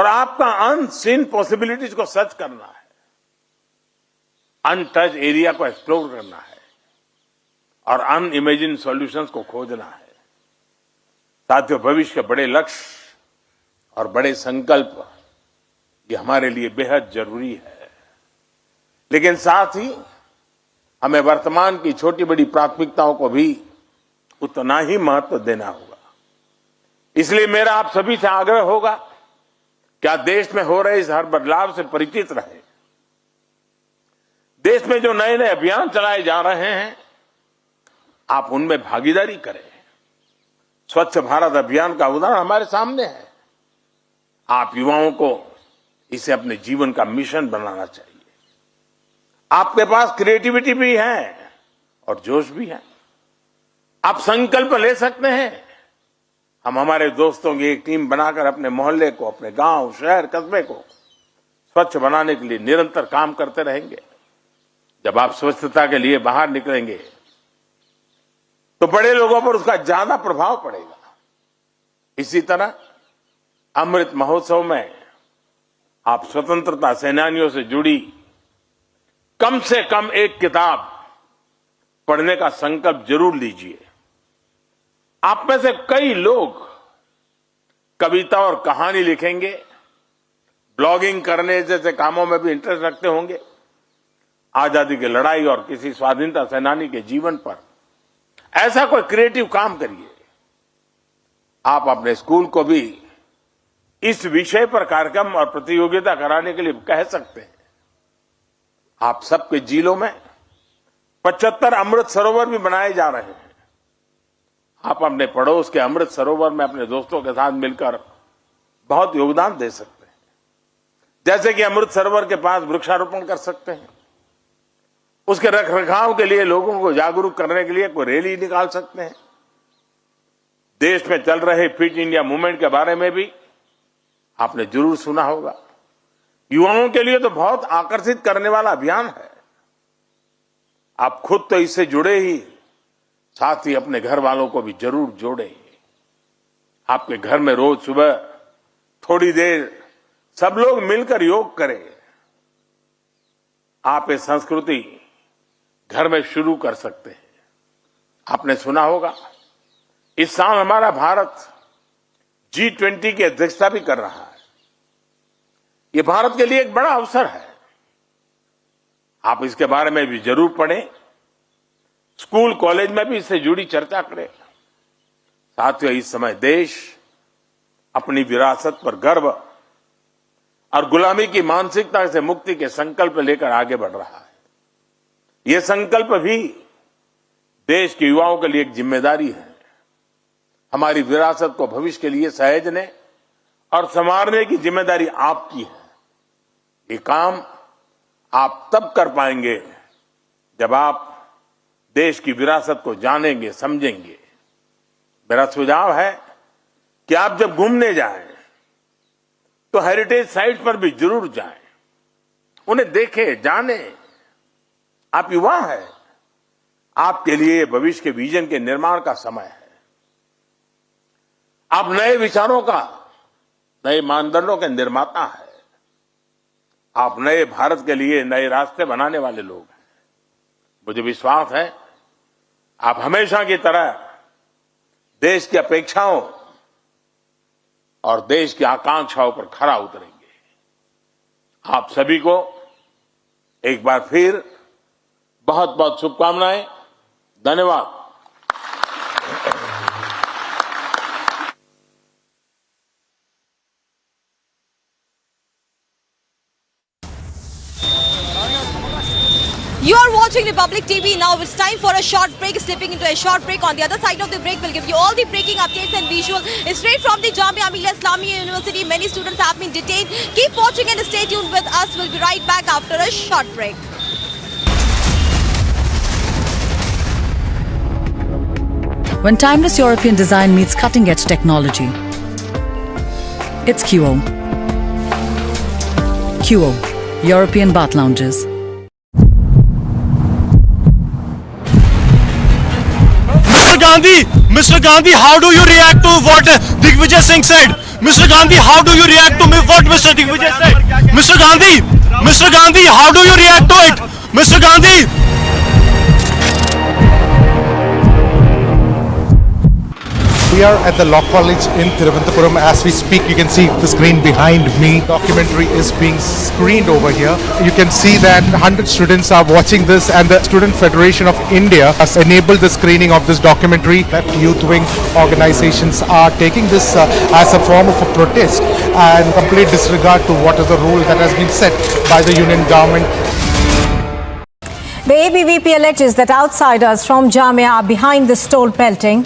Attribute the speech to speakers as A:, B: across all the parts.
A: और आपका unseen possibilities को सर्च करना है, अनटच एरिया को एक्सप्लोर करना है और अनइमेजिन सॉल्यूशंस को खोजना है। साथियों, भविष्य के बड़े लक्ष्य और बड़े संकल्प ये हमारे लिए बेहद जरूरी है, लेकिन साथ ही हमें वर्तमान की छोटी बड़ी प्राथमिकताओं को भी उतना ही महत्व देना होगा। इसलिए मेरा आप सभी से आग्रह होगा कि आप देश में हो रहे इस हर बदलाव से परिचित रहें। देश में जो नए नए अभियान चलाए जा रहे हैं, आप उनमें भागीदारी करें। स्वच्छ भारत अभियान का उदाहरण हमारे सामने है। आप युवाओं को इसे अपने जीवन का मिशन बनाना चाहिए। आपके पास क्रिएटिविटी भी है और जोश भी है। आप संकल्प ले सकते हैं। हम हमारे दोस्तों की एक टीम बनाकर अपने मोहल्ले को, अपने गांव, शहर, कस्बे को स्वच्छ बनाने के लिए निरंतर काम करते रहेंगे। जब आप स्वच्छता के लिए बाहर निकलेंगे तो बड़े लोगों पर उसका ज्यादा प्रभाव पड़ेगा। इसी तरह अमृत महोत्सव में आप स्वतंत्रता सेनानियों से जुड़ी कम से कम एक किताब पढ़ने का संकल्प जरूर लीजिए। आप में से कई लोग कविता और कहानी लिखेंगे, ब्लॉगिंग करने जैसे कामों में भी इंटरेस्ट रखते होंगे। आजादी की लड़ाई और किसी स्वाधीनता सेनानी के जीवन पर ऐसा कोई क्रिएटिव काम करिए। आप अपने स्कूल को भी इस विषय पर कार्यक्रम और प्रतियोगिता कराने के लिए कह सकते हैं। आप सबके जिलों में 75 अमृत सरोवर भी बनाए जा रहे हैं। आप अपने पड़ोस के अमृत सरोवर में अपने दोस्तों के साथ मिलकर बहुत योगदान दे सकते हैं। जैसे कि अमृत सरोवर के पास वृक्षारोपण कर सकते हैं, उसके रखरखाव के लिए लोगों को जागरूक करने के लिए कोई रैली निकाल सकते हैं। देश में चल रहे फिट इंडिया मूवमेंट के बारे में भी आपने जरूर सुना होगा। युवाओं के लिए तो बहुत आकर्षित करने वाला अभियान है। आप खुद तो इससे जुड़े ही, साथ ही अपने घर वालों को भी जरूर जोड़ें। आपके घर में रोज सुबह थोड़ी देर सब लोग मिलकर योग करें। आप ये संस्कृति घर में शुरू कर सकते हैं। आपने सुना होगा इस साल हमारा भारत G20 की अध्यक्षता भी कर रहा है। ये भारत के लिए एक बड़ा अवसर है। आप इसके बारे में भी जरूर पढ़ें, स्कूल कॉलेज में भी इससे जुड़ी चर्चा करें। साथियों, इस समय देश अपनी विरासत पर गर्व और गुलामी की मानसिकता से मुक्ति के संकल्प लेकर आगे बढ़ रहा है। ये संकल्प भी देश के युवाओं के लिए एक जिम्मेदारी है। हमारी विरासत को भविष्य के लिए सहेजने और संवारने की जिम्मेदारी आपकी है। ये काम आप तब कर पाएंगे जब आप देश की विरासत को जानेंगे, समझेंगे। मेरा सुझाव है कि आप जब घूमने जाएं तो हेरिटेज साइट पर भी जरूर जाएं, उन्हें देखें, जानें। आप युवा हैं, आपके लिए भविष्य के विजन के निर्माण का समय है। आप नए विचारों का, नए मानदंडों के निर्माता है। आप नए भारत के लिए नए रास्ते बनाने वाले लोग हैं। मुझे विश्वास है आप हमेशा की तरह देश की अपेक्षाओं और देश की आकांक्षाओं पर खरा उतरेंगे। आप सभी को एक बार फिर बहुत बहुत शुभकामनाएं। धन्यवाद।
B: You are watching Republic TV. Now it's time for a short break. Slipping into a short break. On the other side of the break, we'll give you all the breaking updates and visual. It's straight from the Jamia Islamia University. Many students have been detained. Keep watching and stay tuned with us. We'll be right back after a short break.
C: When timeless European design meets cutting-edge technology, it's QO. QO, European Bath Lounges.
D: Mr. Gandhi, how do you react to what Digvijay Singh said? Mr. Gandhi, how do you react to what Mr. Digvijay said? Mr. Gandhi, how do you react to it? Mr. Gandhi.
E: We are at the Law College in Thiruvananthapuram. As we speak, you can see the screen behind me. Documentary is being screened over here. You can see that 100 students are watching this, and the Student Federation of India has enabled the screening of this documentary. Left youth wing organizations are taking this as a form of a protest and complete disregard to what is the rule that has been set by the union government.
F: The ABVP alleges that outsiders from Jamia are behind the stole pelting.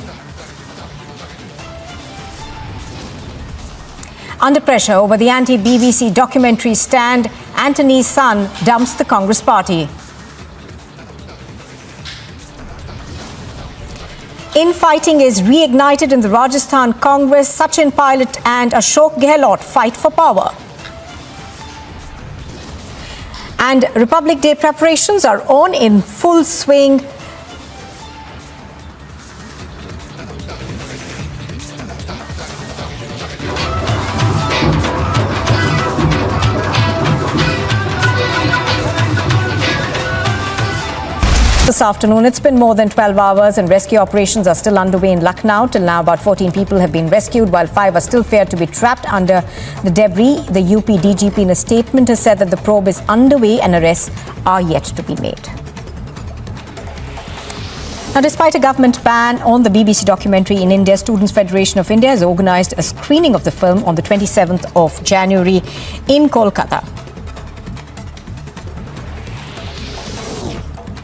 F: Under pressure over the anti-BBC documentary stand, Anthony's son dumps the Congress party. Infighting is reignited in the Rajasthan Congress. Sachin Pilot and Ashok Gehlot fight for power. And Republic Day preparations are on in full swing. This afternoon, it's been more than 12 hours and rescue operations are still underway in Lucknow. Till now, about 14 people have been rescued, while 5 are still feared to be trapped under the debris. The UP DGP in a statement has said that the probe is underway and arrests are yet to be made. Now, despite a government ban on the BBC documentary in India, Students' Federation of India has organised a screening of the film on the 27th of January in Kolkata.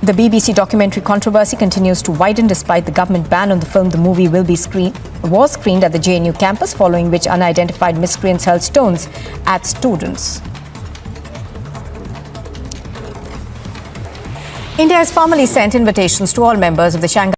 F: The BBC documentary controversy continues to widen despite the government ban on the film. The movie was screened at the JNU campus, following which unidentified miscreants hurled stones at students. India has formally sent invitations to all members of the Shanghai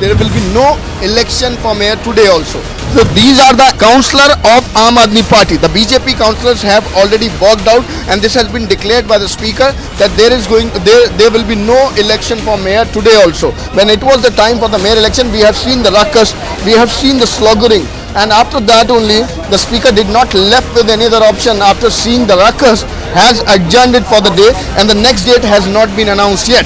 G: there will be no election for mayor today also. So these are the councillor of Aam Aadmi Party. The BJP councillors have already walked out, and this has been declared by the speaker that there will be no election for mayor today also. When it was the time for the mayor election, we have seen the ruckus, we have seen the sloggering, and after that only the speaker did not left with any other option. After seeing the ruckus, has adjourned it for the day, and the next date has not been announced yet.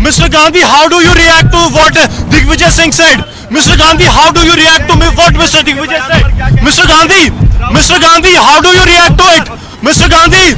D: Mr. Gandhi, how do you react to what Digvijay Singh said? Mr. Gandhi, how do you react to what Mr. Digvijay said? Mr. Gandhi, how do you react to it? Mr. Gandhi.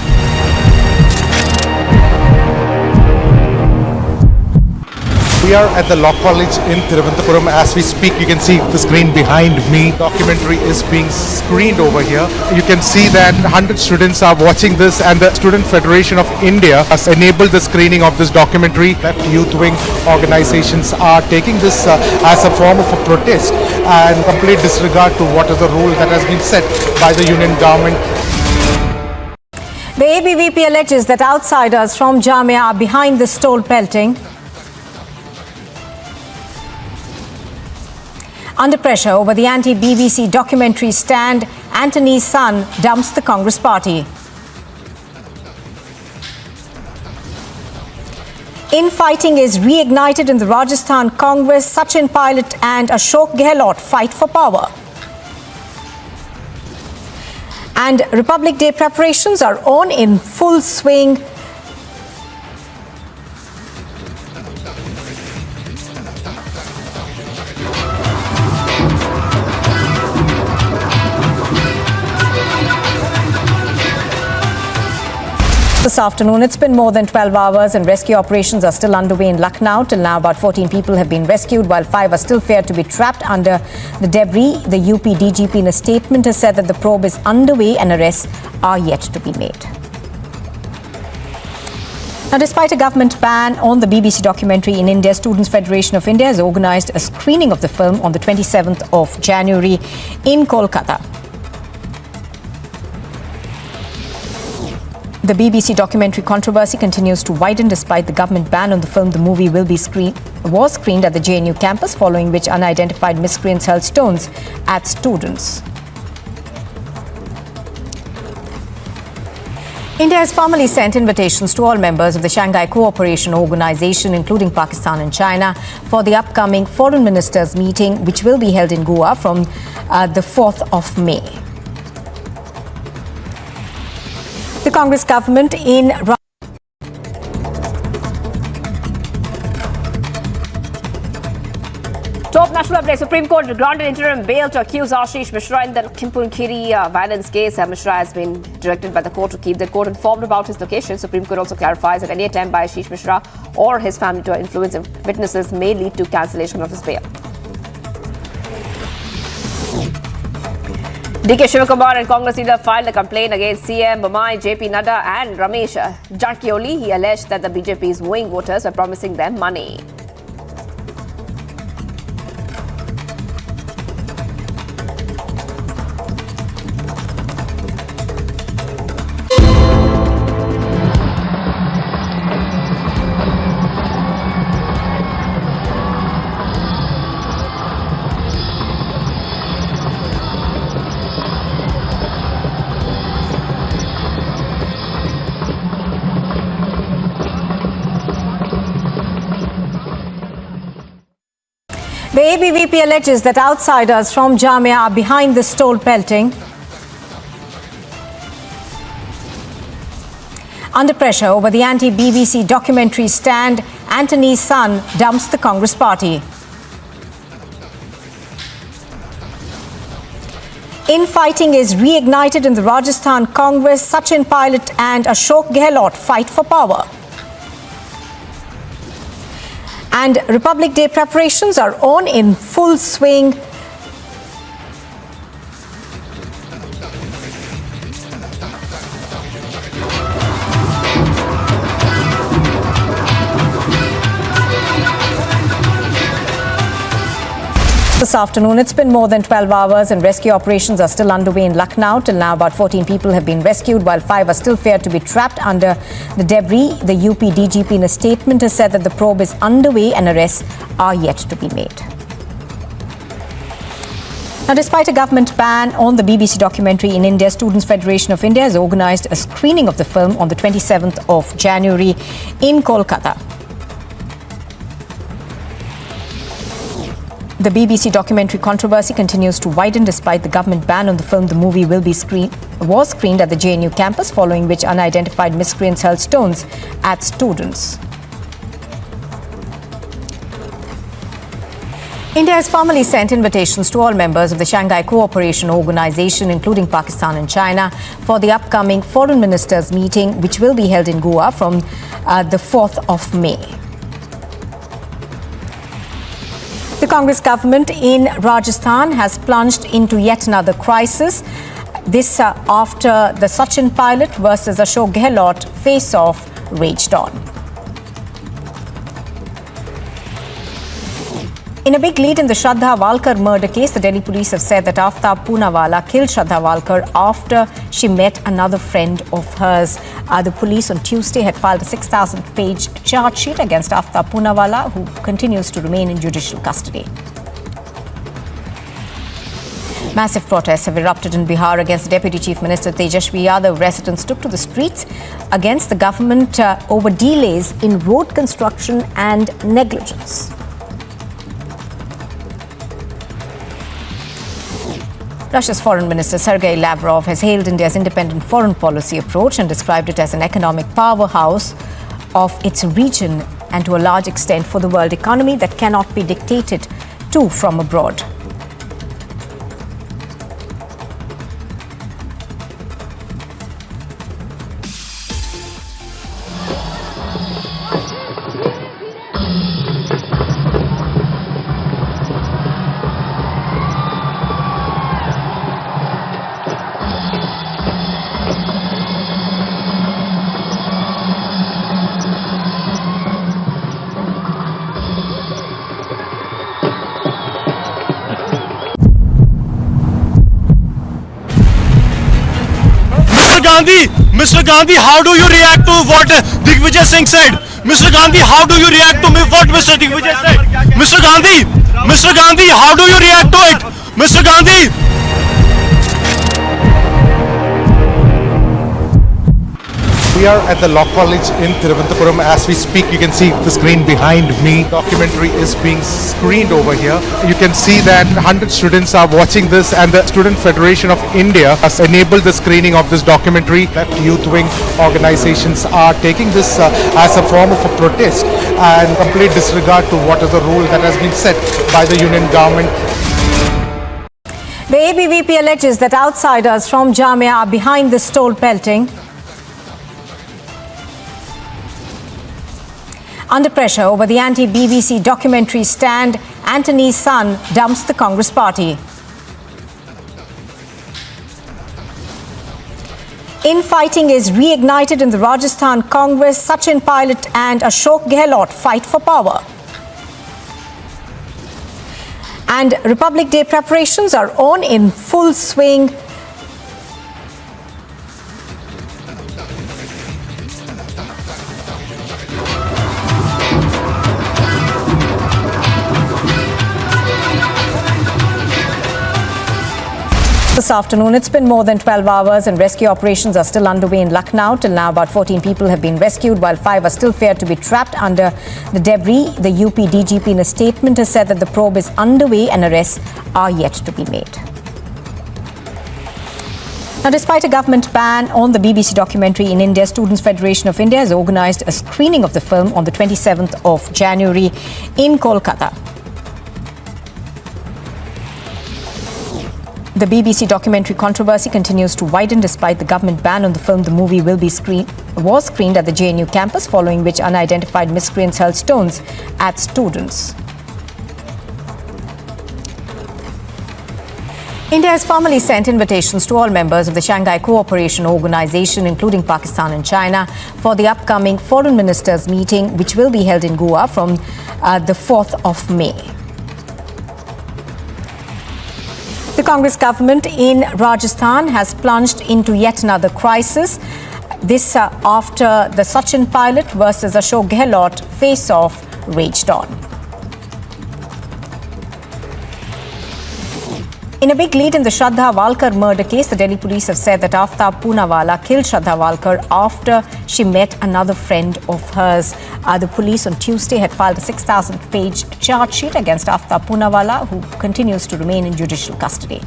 E: We are at the Law College in Thiruvananthapuram. As we speak, you can see the screen behind me. Documentary is being screened over here. You can see that 100 students are watching this, and the Student Federation of India has enabled the screening of this documentary. Left youth wing organizations are taking this as a form of a protest and complete disregard to what is the rule that has been set by the union government.
F: The ABVP alleges that outsiders from Jamia are behind the stole pelting. Under pressure over the anti-BBC documentary stand, Anthony's son dumps the Congress party. Infighting is reignited in the Rajasthan Congress. Sachin Pilot and Ashok Gehlot fight for power. And Republic Day preparations are on in full swing. This This afternoon, it's been more than 12 hours and rescue operations are still underway in Lucknow. Till now, about 14 people have been rescued, while 5 are still feared to be trapped under the debris. The UP DGP in a statement has said that the probe is underway and arrests are yet to be made. Now, despite a government ban on the BBC documentary in India, Students' Federation of India has organised a screening of the film on the 27th of January in Kolkata. The BBC documentary controversy continues to widen despite the government ban on the film. The movie was screened at the JNU campus, following which unidentified miscreants hurled stones at students. India has formally sent invitations to all members of the Shanghai Cooperation Organization, including Pakistan and China, for the upcoming Foreign Ministers meeting, which will be held in Goa from the 4th of May. The Congress government in
H: Top national update. Supreme Court granted interim bail to accused Ashish Mishra in the Khimpunkhiri violence case. Mishra has been directed by the court to keep the court informed about his location. Supreme Court also clarifies that any attempt by Ashish Mishra or his family to influence witnesses may lead to cancellation of his bail. DK Shivakumar and Congress leader filed a complaint against CM Bomai, JP Nadda and Ramesh Jarkioli. He alleged that the BJP is wooing voters by promising them money.
F: The ABVP alleges that outsiders from Jamia are behind the stole pelting. Under pressure over the anti-BBC documentary stand, Anthony's son dumps the Congress party. Infighting is reignited in the Rajasthan Congress. Sachin Pilot and Ashok Gehlot fight for power. And Republic Day preparations are on in full swing. This afternoon, it's been more than 12 hours and rescue operations are still underway in Lucknow. Till now, about 14 people have been rescued, while 5 are still feared to be trapped under the debris. The UP DGP in a statement has said that the probe is underway and arrests are yet to be made. Now, despite a government ban on the BBC documentary in India, Students' Federation of India has organised a screening of the film on the 27th of January in Kolkata. The BBC documentary controversy continues to widen despite the government ban on the film. The movie was screened at the JNU campus, following which unidentified miscreants hurled stones at students. India has formally sent invitations to all members of the Shanghai Cooperation Organization, including Pakistan and China, for the upcoming Foreign Ministers meeting, which will be held in Goa from the 4th of May. The Congress government in Rajasthan has plunged into yet another crisis. This after the Sachin Pilot versus Ashok Gehlot face-off raged on. In a big lead in the Shraddha Walkar murder case, the Delhi police have said that Aftab Poonawalla killed Shraddha Walkar after she met another friend of hers. The police on Tuesday had filed a 6,000-page charge sheet against Aftab Poonawalla, who continues to remain in judicial custody. Massive protests have erupted in Bihar against the Deputy Chief Minister Tejashwi Yadav. Residents took to the streets against the government over delays in road construction and negligence. Russia's Foreign Minister Sergei Lavrov has hailed India's independent foreign policy approach and described it as an economic powerhouse of its region and to a large extent for the world economy that cannot be dictated to from abroad.
D: Gandhi, how do you react to what Digvijay Singh said? Mr. Gandhi, how do you react to what Mr. Digvijay said? Mr. Gandhi, how do you react to it? Mr. Gandhi.
E: We are at the Law College in Thiruvananthapuram. As we speak, you can see the screen behind me. Documentary is being screened over here. You can see that 100 students are watching this, and the Student Federation of India has enabled the screening of this documentary. Left youth wing organizations are taking this as a form of a protest and complete disregard to what is the rule that has been set by the union government.
F: The ABVP alleges that outsiders from Jamia are behind this toll pelting. Under pressure over the anti-BBC documentary stand, Anthony's son dumps the Congress party. Infighting is reignited in the Rajasthan Congress. Sachin Pilot and Ashok Gehlot fight for power. And Republic Day preparations are on in full swing. This afternoon, it's been more than 12 hours and rescue operations are still underway in Lucknow. Till now, about 14 people have been rescued, while 5 are still feared to be trapped under the debris. The UP DGP in a statement has said that the probe is underway and arrests are yet to be made. Now, despite a government ban on the BBC documentary in India, Students' Federation of India has organised a screening of the film on the 27th of January in Kolkata. The BBC documentary controversy continues to widen despite the government ban on the film. The movie was screened at the JNU campus, following which unidentified miscreants hurled stones at students. India has formally sent invitations to all members of the Shanghai Cooperation Organization, including Pakistan and China, for the upcoming Foreign Ministers meeting, which will be held in Goa from the 4th of May. The Congress government in Rajasthan has plunged into yet another crisis. This after the Sachin Pilot versus Ashok Gehlot face-off raged on. In a big lead in the Shraddha Walkar murder case, the Delhi police have said that Aftab Poonawalla killed Shraddha Walkar after she met another friend of hers. The police on Tuesday had filed a 6,000-page charge sheet against Aftab Poonawalla, who continues to remain in judicial custody.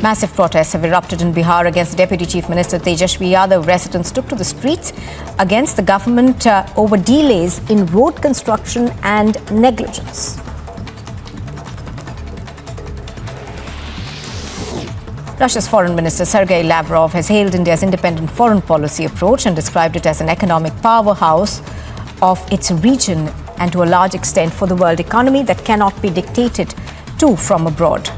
F: Massive protests have erupted in Bihar against Deputy Chief Minister Tejashwi Yadav. Residents took to the streets against the government over delays in road construction and negligence. Russia's Foreign Minister Sergei Lavrov has hailed India's independent foreign policy approach and described it as an economic powerhouse of its region and to a large extent for the world economy that cannot be dictated to from abroad.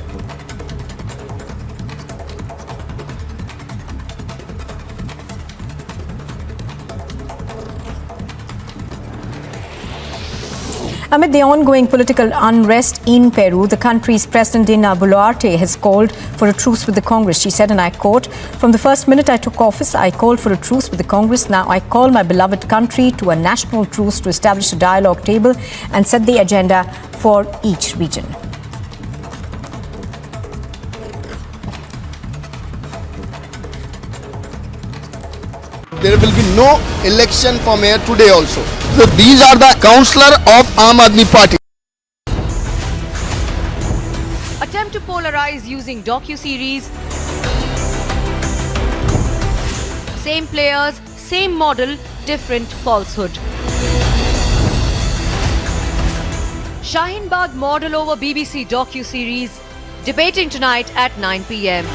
F: Amid the ongoing political unrest in Peru, the country's President Dina Boluarte has called for a truce with the Congress. She said, and I quote, "From the first minute I took office, I called for a truce with the Congress. Now I call my beloved country to a national truce to establish a dialogue table and set the agenda for each region."
G: There will be no election for mayor today also. So these are the councillor of Aam Aadmi Party.
B: Attempt to polarize using docu-series. Same players, same model, different falsehood. Shaheen Bagh model over BBC docu-series. Debating tonight at 9 p.m.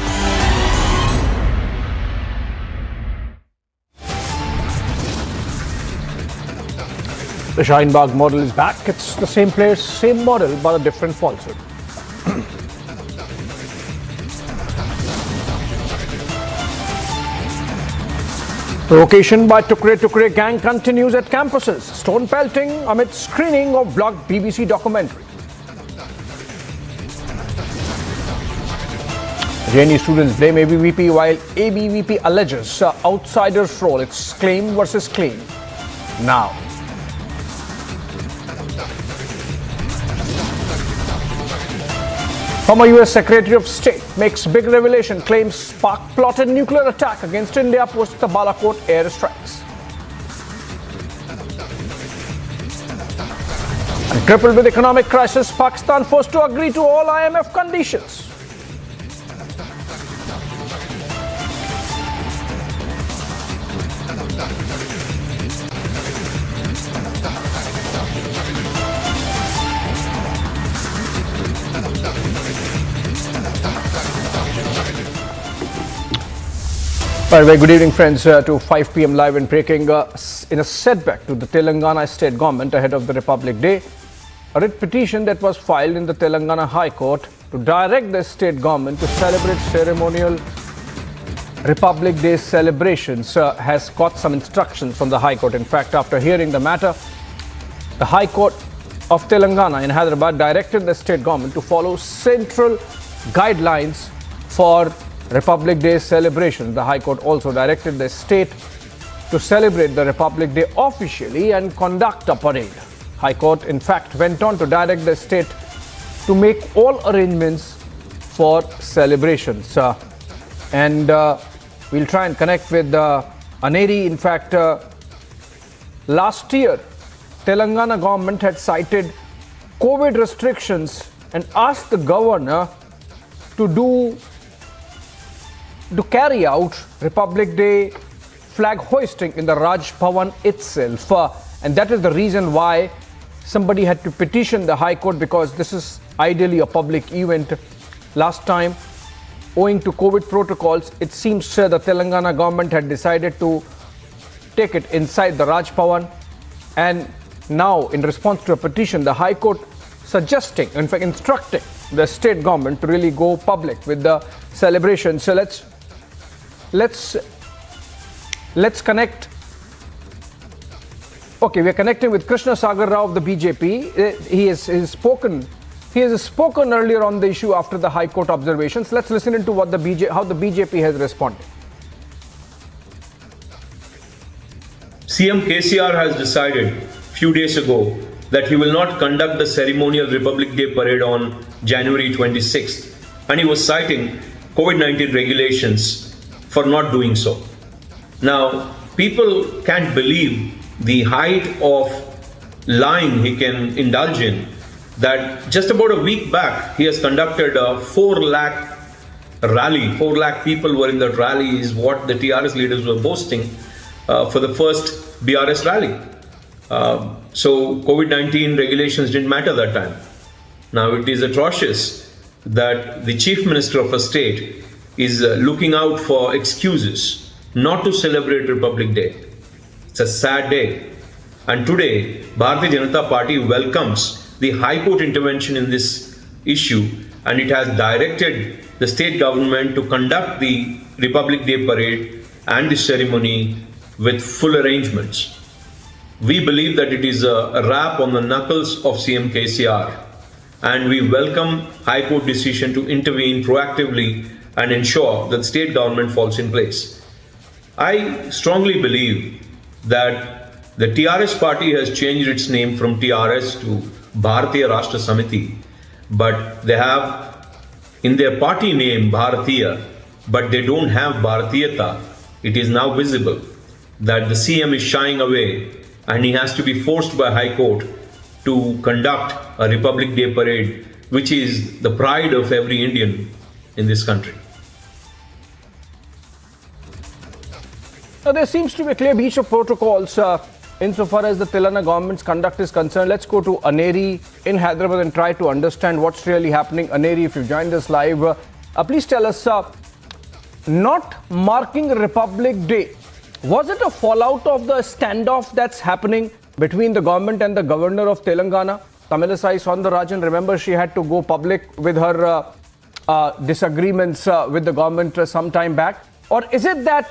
I: The Shaheen Bagh model is back. It's the same players, same model, but a different falsehood. Provocation by Tukre gang continues at campuses. Stone pelting amid screening of blocked BBC documentary. JNU students blame ABVP while ABVP alleges outsiders' role. It's claim versus claim. Now, former US Secretary of State makes big revelation, claims Pak plotted nuclear attack against India post the Balakot airstrikes. And crippled with economic crisis, Pakistan forced to agree to all IMF conditions. Very good evening, friends, to 5 p.m. live and breaking. In a setback to the Telangana state government ahead of the Republic Day, a writ petition that was filed in the Telangana High Court to direct the state government to celebrate ceremonial Republic Day celebrations has got some instructions from the High Court. In fact, after hearing the matter, the High Court of Telangana in Hyderabad directed the state government to follow central guidelines for Republic Day celebration. The High Court also directed the state to celebrate the Republic Day officially and conduct a parade. High Court, in fact, went on to direct the state to make all arrangements for celebrations. We'll try and connect with Aneri. In fact, last year, Telangana government had cited COVID restrictions and asked the governor to carry out Republic Day flag hoisting in the Raj Bhavan itself. And that is the reason why somebody had to petition the High Court, because this is ideally a public event. Last time, owing to COVID protocols, it seems the Telangana government had decided to take it inside the Raj Bhavan. And now, in response to a petition, the High Court suggesting, in fact instructing the state government to really go public with the celebration. So let's connect. Okay, we are connecting with Krishna Sagar Rao of the BJP. He has spoken earlier on the issue after the High Court observations. Let's listen into what how the BJP has responded.
J: CM KCR has decided a few days ago that he will not conduct the ceremonial Republic Day parade on January 26th, and he was citing COVID-19 regulations for not doing so. Now, people can't believe the height of lying he can indulge in, that just about a week back, he has conducted a 4 lakh rally. 4 lakh people were in that rally, is what the TRS leaders were boasting for the first BRS rally. So COVID-19 regulations didn't matter that time. Now it is atrocious that the Chief Minister of a state is looking out for excuses not to celebrate Republic Day. It's a sad day. And today, Bharatiya Janata Party welcomes the High Court intervention in this issue, and it has directed the state government to conduct the Republic Day parade and the ceremony with full arrangements. We believe that it is a rap on the knuckles of CM KCR, and we welcome High Court decision to intervene proactively and ensure that state government falls in place. I strongly believe that the TRS party has changed its name from TRS to Bharatiya Rashtra Samiti, but they have in their party name Bharatiya, but they don't have Bharatiyata. It is now visible that the CM is shying away, and he has to be forced by High Court to conduct a Republic Day parade, which is the pride of every Indian in this country.
I: Now, there seems to be a clear breach of protocols insofar as the Telangana government's conduct is concerned. Let's go to Aneri in Hyderabad and try to understand what's really happening. Aneri, if you've joined us live, please tell us, not marking Republic Day, was it a fallout of the standoff that's happening between the government and the governor of Telangana, Tamilisai Soundarajan? Remember, she had to go public with her disagreements with the government some time back. Or is it that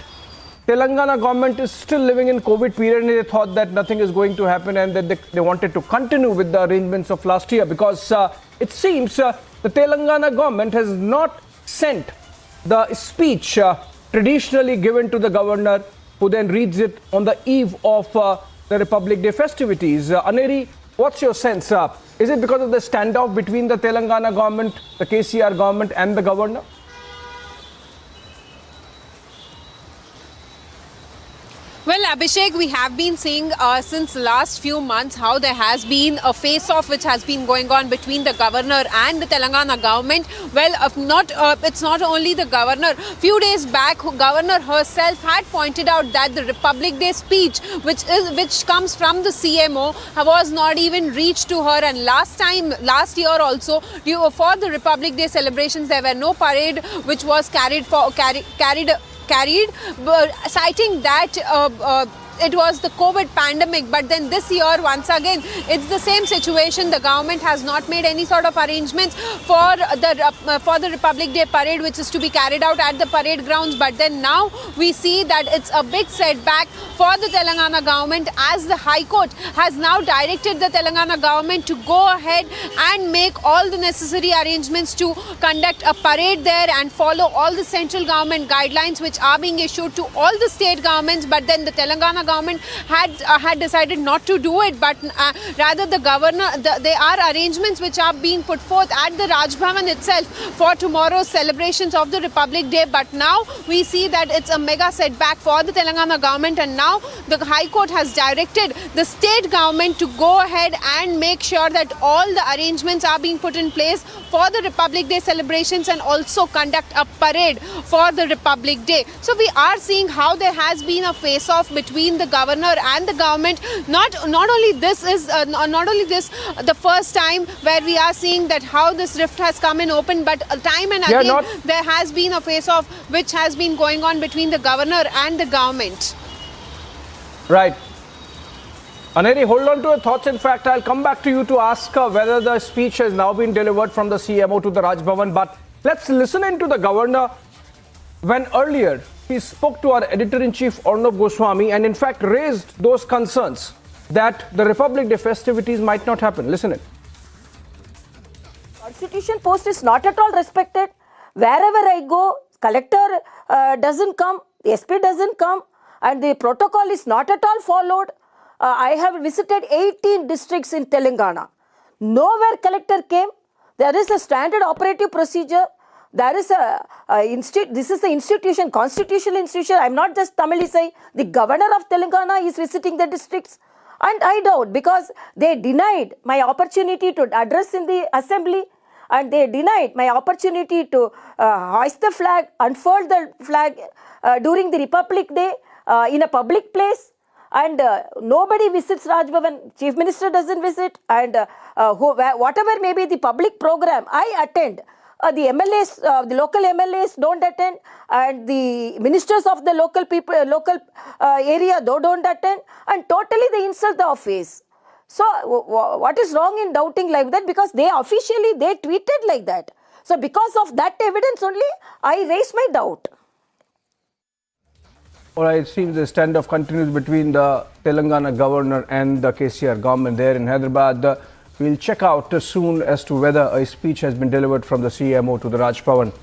I: Telangana government is still living in COVID period and they thought that nothing is going to happen and that they wanted to continue with the arrangements of last year? Because it seems the Telangana government has not sent the speech traditionally given to the governor, who then reads it on the eve of the Republic Day festivities. Aneri, what's your sense? Is it because of the standoff between the Telangana government, the KCR government and the governor?
K: Well, Abhishek, we have been seeing since last few months how there has been a face-off which has been going on between the governor and the Telangana government. Well, it's not only the governor. Few days back, governor herself had pointed out that the Republic Day speech, which comes from the CMO, was not even reached to her. And last year also, for the Republic Day celebrations, there were no parade which was carried, citing that it was the COVID pandemic. But then this year, once again, it's the same situation. The government has not made any sort of arrangements for the Republic Day parade, which is to be carried out at the parade grounds. But then now we see that it's a big setback for the Telangana government, as the High Court has now directed the Telangana government to go ahead and make all the necessary arrangements to conduct a parade there and follow all the central government guidelines which are being issued to all the state governments. But then the Telangana government had decided not to do it, but rather the governor, there are arrangements which are being put forth at the Raj Bhavan itself for tomorrow's celebrations of the Republic Day. But now we see that it's a mega setback for the Telangana government, and now the High Court has directed the state government to go ahead and make sure that all the arrangements are being put in place for the Republic Day celebrations and also conduct a parade for the Republic Day. So we are seeing how there has been a face-off between the governor and the government. Not only this the first time where we are seeing that how this rift has come in open, but time and again there has been a face-off which has been going on between the governor and the government.
I: Right. Aneri, hold on to your thoughts. In fact, I'll come back to you to ask whether the speech has now been delivered from the CMO to the Raj Bhavan. But let's listen in to the governor when earlier he spoke to our editor-in-chief Arnab Goswami and in fact raised those concerns that the Republic Day festivities might not happen. Listen in.
L: Constitution post is not at all respected. Wherever I go, collector doesn't come, SP doesn't come, and the protocol is not at all followed. I have visited 18 districts in Telangana. Nowhere collector came. There is a standard operative procedure. There is this is the institution, constitutional institution. I'm not just Tamilisai. The governor of Telangana is visiting the districts. And I doubt, because they denied my opportunity to address in the assembly, and they denied my opportunity to hoist the flag, unfurl the flag during the Republic Day in a public place. And nobody visits Raj Bhavan. Chief Minister doesn't visit. And whatever may be the public program, I attend. The MLAs, the local MLAs don't attend, and the ministers of the local area don't attend, and totally they insult the office. So what is wrong in doubting like that? Because they officially tweeted like that. So because of that evidence only, I raised my doubt.
I: All right, it seems the standoff continues between the Telangana governor and the KCR government there in Hyderabad. We'll check out soon as to whether a speech has been delivered from the CMO to the Raj Bhavan,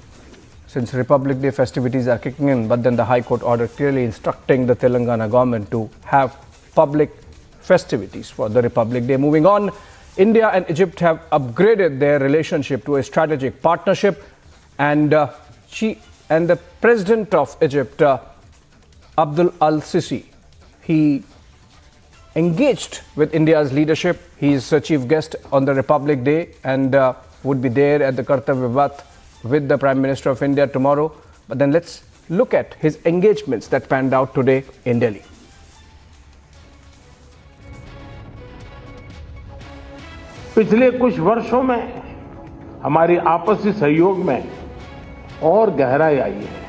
I: since Republic Day festivities are kicking in. But then the High Court order clearly instructing the Telangana government to have public festivities for the Republic Day. Moving on, India and Egypt have upgraded their relationship to a strategic partnership, and the president of Egypt, Abdul Al-Sisi, he engaged with India's leadership. He is chief guest on the Republic Day and would be there at the Kartavya Path with the Prime Minister of India tomorrow. But then let's look at his engagements that panned out today in Delhi.
A: पिछले कुछ वर्षों में हमारी आपसी सहयोग में और गहराई आई है,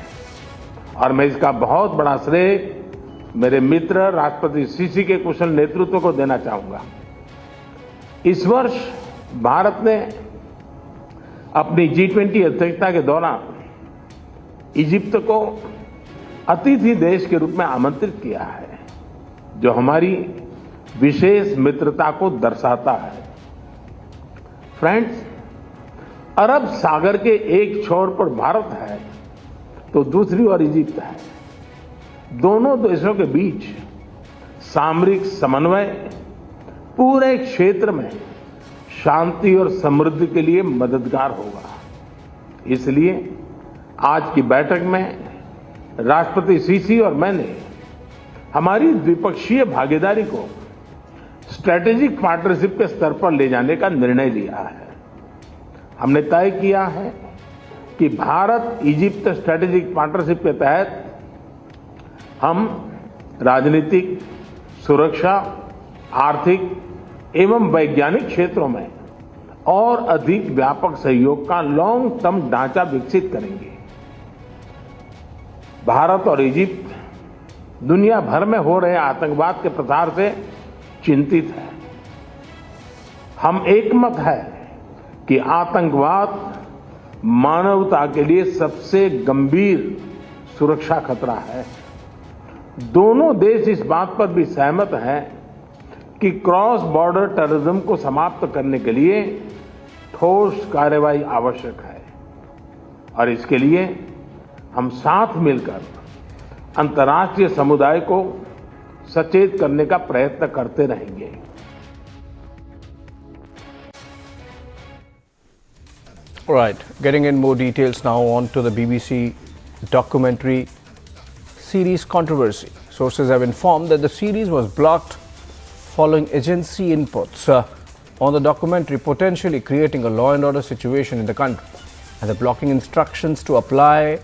A: और मैं इसका बहुत बड़ा श्रेय मेरे मित्र राष्ट्रपति सीसी के कुशल नेतृत्व को देना चाहूंगा। इस वर्ष भारत ने अपनी G20 अध्यक्षता के दौरान इजिप्ट को अतिथि देश के रूप में आमंत्रित किया है, जो हमारी विशेष मित्रता को दर्शाता है। फ्रेंड्स, अरब सागर के एक छोर पर भारत है तो दूसरी ओर इजिप्ट है। दोनों देशों के बीच सामरिक समन्वय पूरे क्षेत्र में शांति और समृद्धि के लिए मददगार होगा। इसलिए आज की बैठक में राष्ट्रपति सीसी और मैंने हमारी द्विपक्षीय भागीदारी को स्ट्रेटेजिक पार्टनरशिप के स्तर पर ले जाने का निर्णय लिया है। हमने तय किया है कि भारत इजिप्ट स्ट्रेटेजिक पार्टनरशिप के तहत हम राजनीतिक, सुरक्षा, आर्थिक एवं वैज्ञानिक क्षेत्रों में और अधिक व्यापक सहयोग का लॉन्ग टर्म ढांचा विकसित करेंगे। भारत और इजिप्ट दुनिया भर में हो रहे आतंकवाद के प्रसार से चिंतित है। हम एकमत है कि आतंकवाद मानवता के लिए सबसे गंभीर सुरक्षा खतरा है। दोनों देश इस बात पर भी सहमत हैं कि क्रॉस बॉर्डर टेररिज्म को समाप्त करने के लिए ठोस कार्रवाई आवश्यक है और इसके लिए हम साथ मिलकर अंतर्राष्ट्रीय समुदाय को सचेत करने का प्रयत्न करते रहेंगे।
I: All right, getting in more details now on to the BBC documentary series controversy. Sources have informed that the series was blocked following agency inputs on the documentary, potentially creating a law and order situation in the country. And the blocking instructions to apply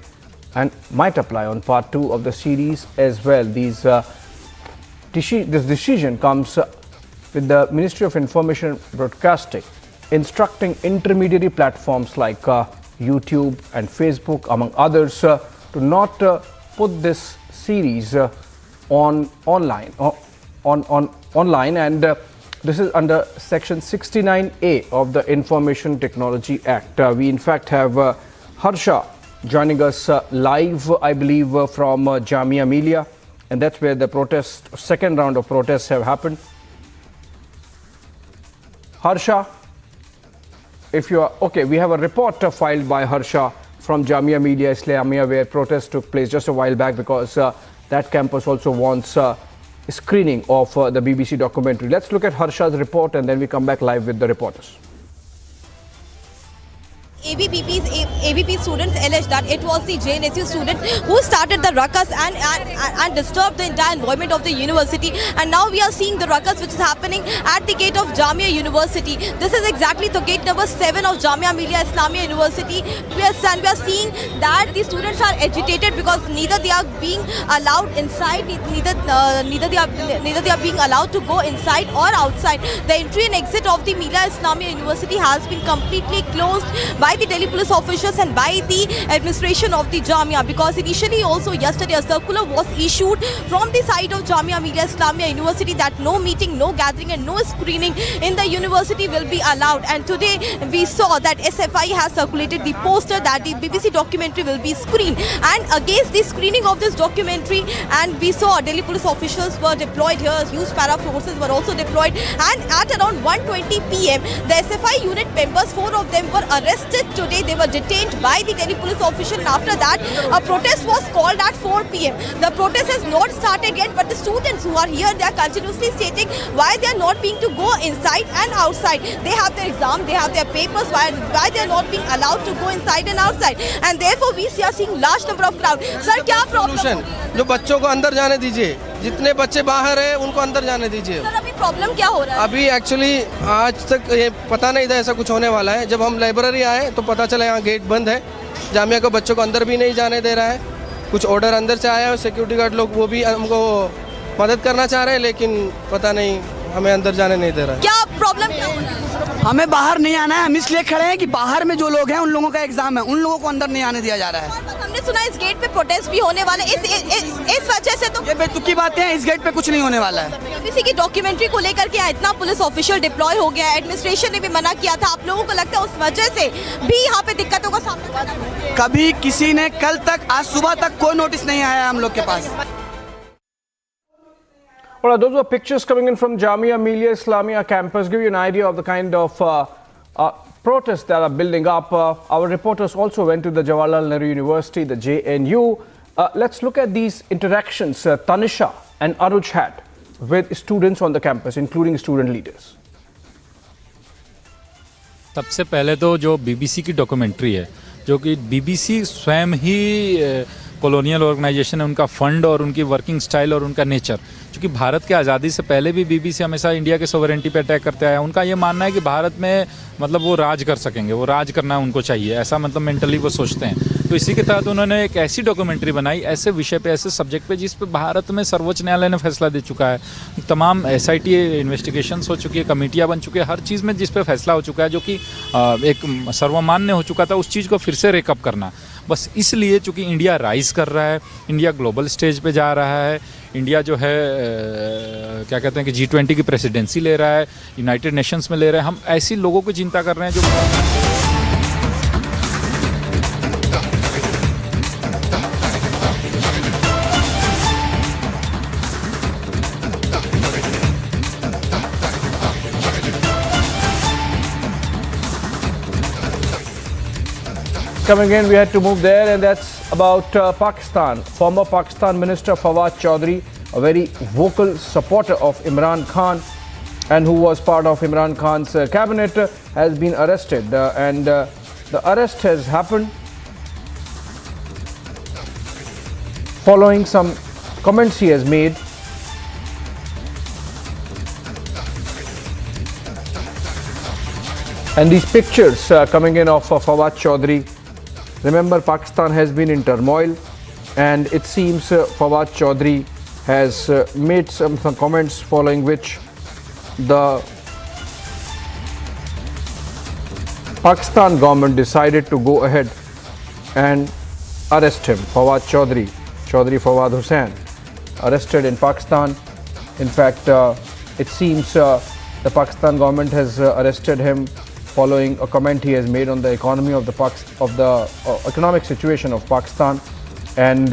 I: and might apply on part 2 of the series as well. This decision comes with the Ministry of Information and Broadcasting instructing intermediary platforms like YouTube and Facebook, among others, to not put this series online, and this is under Section 69A of the Information Technology Act. We in fact have Harsha joining us live, I believe, from Jamia Millia, and that's where the second round of protests have happened. Harsha, if you are okay, we have a report filed by Harsha from Jamia Millia Islamia, where protests took place just a while back, because that campus also wants screening of the BBC documentary. Let's look at Harsha's report and then we come back live with the reporters.
B: ABP students alleged that it was the JNSU student who started the ruckus and disturbed the entire environment of the university. And now we are seeing the ruckus which is happening at the gate of Jamia University. This is exactly the gate number 7 of Jamia Millia Islamia University. We are seeing that the students are agitated because neither they are being allowed inside, neither they are being allowed to go inside or outside. The entry and exit of the Millia Islamia University has been completely closed by the Delhi police officials and by the administration of the Jamia, because initially also yesterday a circular was issued from the side of Jamia Millia Islamia University that no meeting, no gathering and no screening in the university will be allowed. And today we saw that SFI has circulated the poster that the BBC documentary will be screened, and against the screening of this documentary, and we saw Delhi police officials were deployed here, huge para forces were also deployed, and at around 1:20 PM the SFI unit members, 4 of them were arrested today. They were detained by the Delhi police official, and after that a protest was called at 4 PM. The protest has not started yet, but the students who are here, they are continuously stating why they are not being to go inside and outside. They have their exam, they have their papers, why they are not being allowed to go inside and outside, and therefore we are seeing large number of crowd. Sir, क्या problem?
M: जो बच्चों को अंदर जाने दीजिए, जितने बच्चे बाहर हैं उनको अंदर जाने दीजिए।
B: सर, अभी प्रॉब्लम क्या हो रहा है?
M: अभी एक्चुअली आज तक ये पता नहीं था ऐसा कुछ होने वाला है। जब हम लाइब्रेरी आए तो पता चला यहाँ गेट बंद है, जामिया को बच्चों को अंदर भी नहीं जाने दे रहा है। कुछ ऑर्डर अंदर से आया है, सिक्योरिटी गार्ड लोग वो भी हमको मदद करना चाह रहे हैं, लेकिन पता नहीं हमें अंदर जाने नहीं दे रहा है।
B: क्या प्रॉब्लम क्या हो रहा है?
N: हमें बाहर नहीं आना है, हम इसलिए खड़े हैं कि बाहर में जो लोग हैं उन लोगों का एग्जाम है, उन लोगों को अंदर नहीं आने दिया जा रहा है।
B: हमने सुना इस गेट पे प्रोटेस्ट भी होने वाले, इस वजह से तो
N: ये बेतुकी बातें हैं, इस गेट पे कुछ नहीं होने वाला है।
B: बीबीसी की डॉक्यूमेंट्री को लेकर के इतना पुलिस ऑफिशियल डिप्लॉय हो गया है, एडमिनिस्ट्रेशन ने भी मना किया था। आप लोगों को लगता है उस वजह से भी यहाँ पे दिक्कतों का सामना करना पड़ा?
N: कभी किसी ने कल तक, आज सुबह तक कोई नोटिस नहीं आया हम लोग के पास।
I: Well, those were pictures coming in from Jamia Millia Islamia campus. Give you an idea of the kind of protests that are building up. Our reporters also went to the Jawaharlal Nehru University, the JNU. Let's look at these interactions Tanisha and Anuj had with students on the campus, including student leaders.
O: सबसे पहले तो जो BBC की documentary है, जो कि BBC स्वयं ही colonial organisation है, उनका फंड और उनकी वर्किंग स्टाइल और उनका नेचर, क्योंकि भारत की आज़ादी से पहले भी बीबीसी हमेशा इंडिया के सोवरेंटी पे अटैक करते आया। उनका ये मानना है कि भारत में मतलब वो राज कर सकेंगे, वो राज करना उनको चाहिए, ऐसा मतलब मेंटली वो सोचते हैं। तो इसी के तहत उन्होंने एक ऐसी डॉक्यूमेंट्री बनाई, ऐसे विषय पे, ऐसे सब्जेक्ट पे, जिस पे भारत में सर्वोच्च न्यायालय ने फैसला दे चुका है, तमाम SIT इन्वेस्टिगेशंस हो चुकी है, कमेटियाँ बन चुकी है, हर चीज़ में जिस पे फैसला हो चुका है, जो कि एक सर्वमान्य हो चुका था, उस चीज़ को फिर से रेकअप करना। बस इसलिए चूँकि इंडिया राइज कर रहा है, इंडिया ग्लोबल स्टेज पे जा रहा है, इंडिया जो है क्या कहते हैं कि G20 की प्रेसिडेंसी ले रहा है, यूनाइटेड नेशंस में ले रहा है, हम ऐसी लोगों को चिंता कर रहे हैं जो
I: Coming in, we had to move there, and that's about Pakistan. Former Pakistan Minister Fawad Chaudhry, a very vocal supporter of Imran Khan and who was part of Imran Khan's cabinet, has been arrested. And the arrest has happened following some comments he has made. And these pictures coming in of Fawad Chaudhry. Remember, Pakistan has been in turmoil, and it seems Fawad Chaudhry has made some comments following which the Pakistan government decided to go ahead and arrest him. Fawad Chaudhry, Fawad Hussain, arrested in Pakistan. In fact, it seems the Pakistan government has arrested him following a comment he has made on the economy of the economic situation of Pakistan, and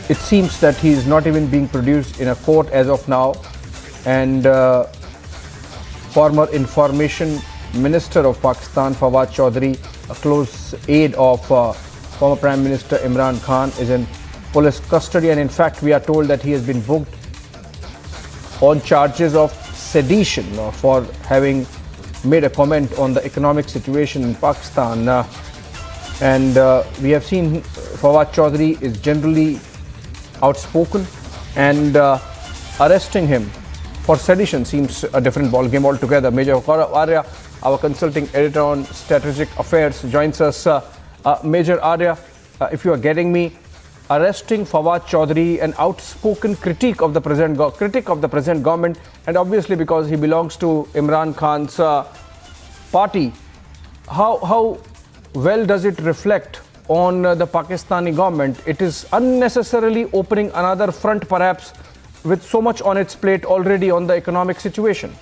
I: it seems that he is not even being produced in a court as of now. And former Information Minister of Pakistan Fawad Chaudhry, a close aide of former Prime Minister Imran Khan, is in police custody, and in fact we are told that he has been booked on charges of sedition for having made a comment on the economic situation in Pakistan. And we have seen Fawad Chaudhry is generally outspoken, and arresting him for sedition seems a different ballgame altogether. Major Arya, our consulting editor on strategic affairs, joins us. Major Arya, if you are getting me, arresting Fawad Chaudhry, an outspoken critic of the present government, and obviously because he belongs to Imran Khan's party, how well does it reflect on the Pakistani government? It is unnecessarily opening another front, perhaps, with so much on its plate already on the economic situation.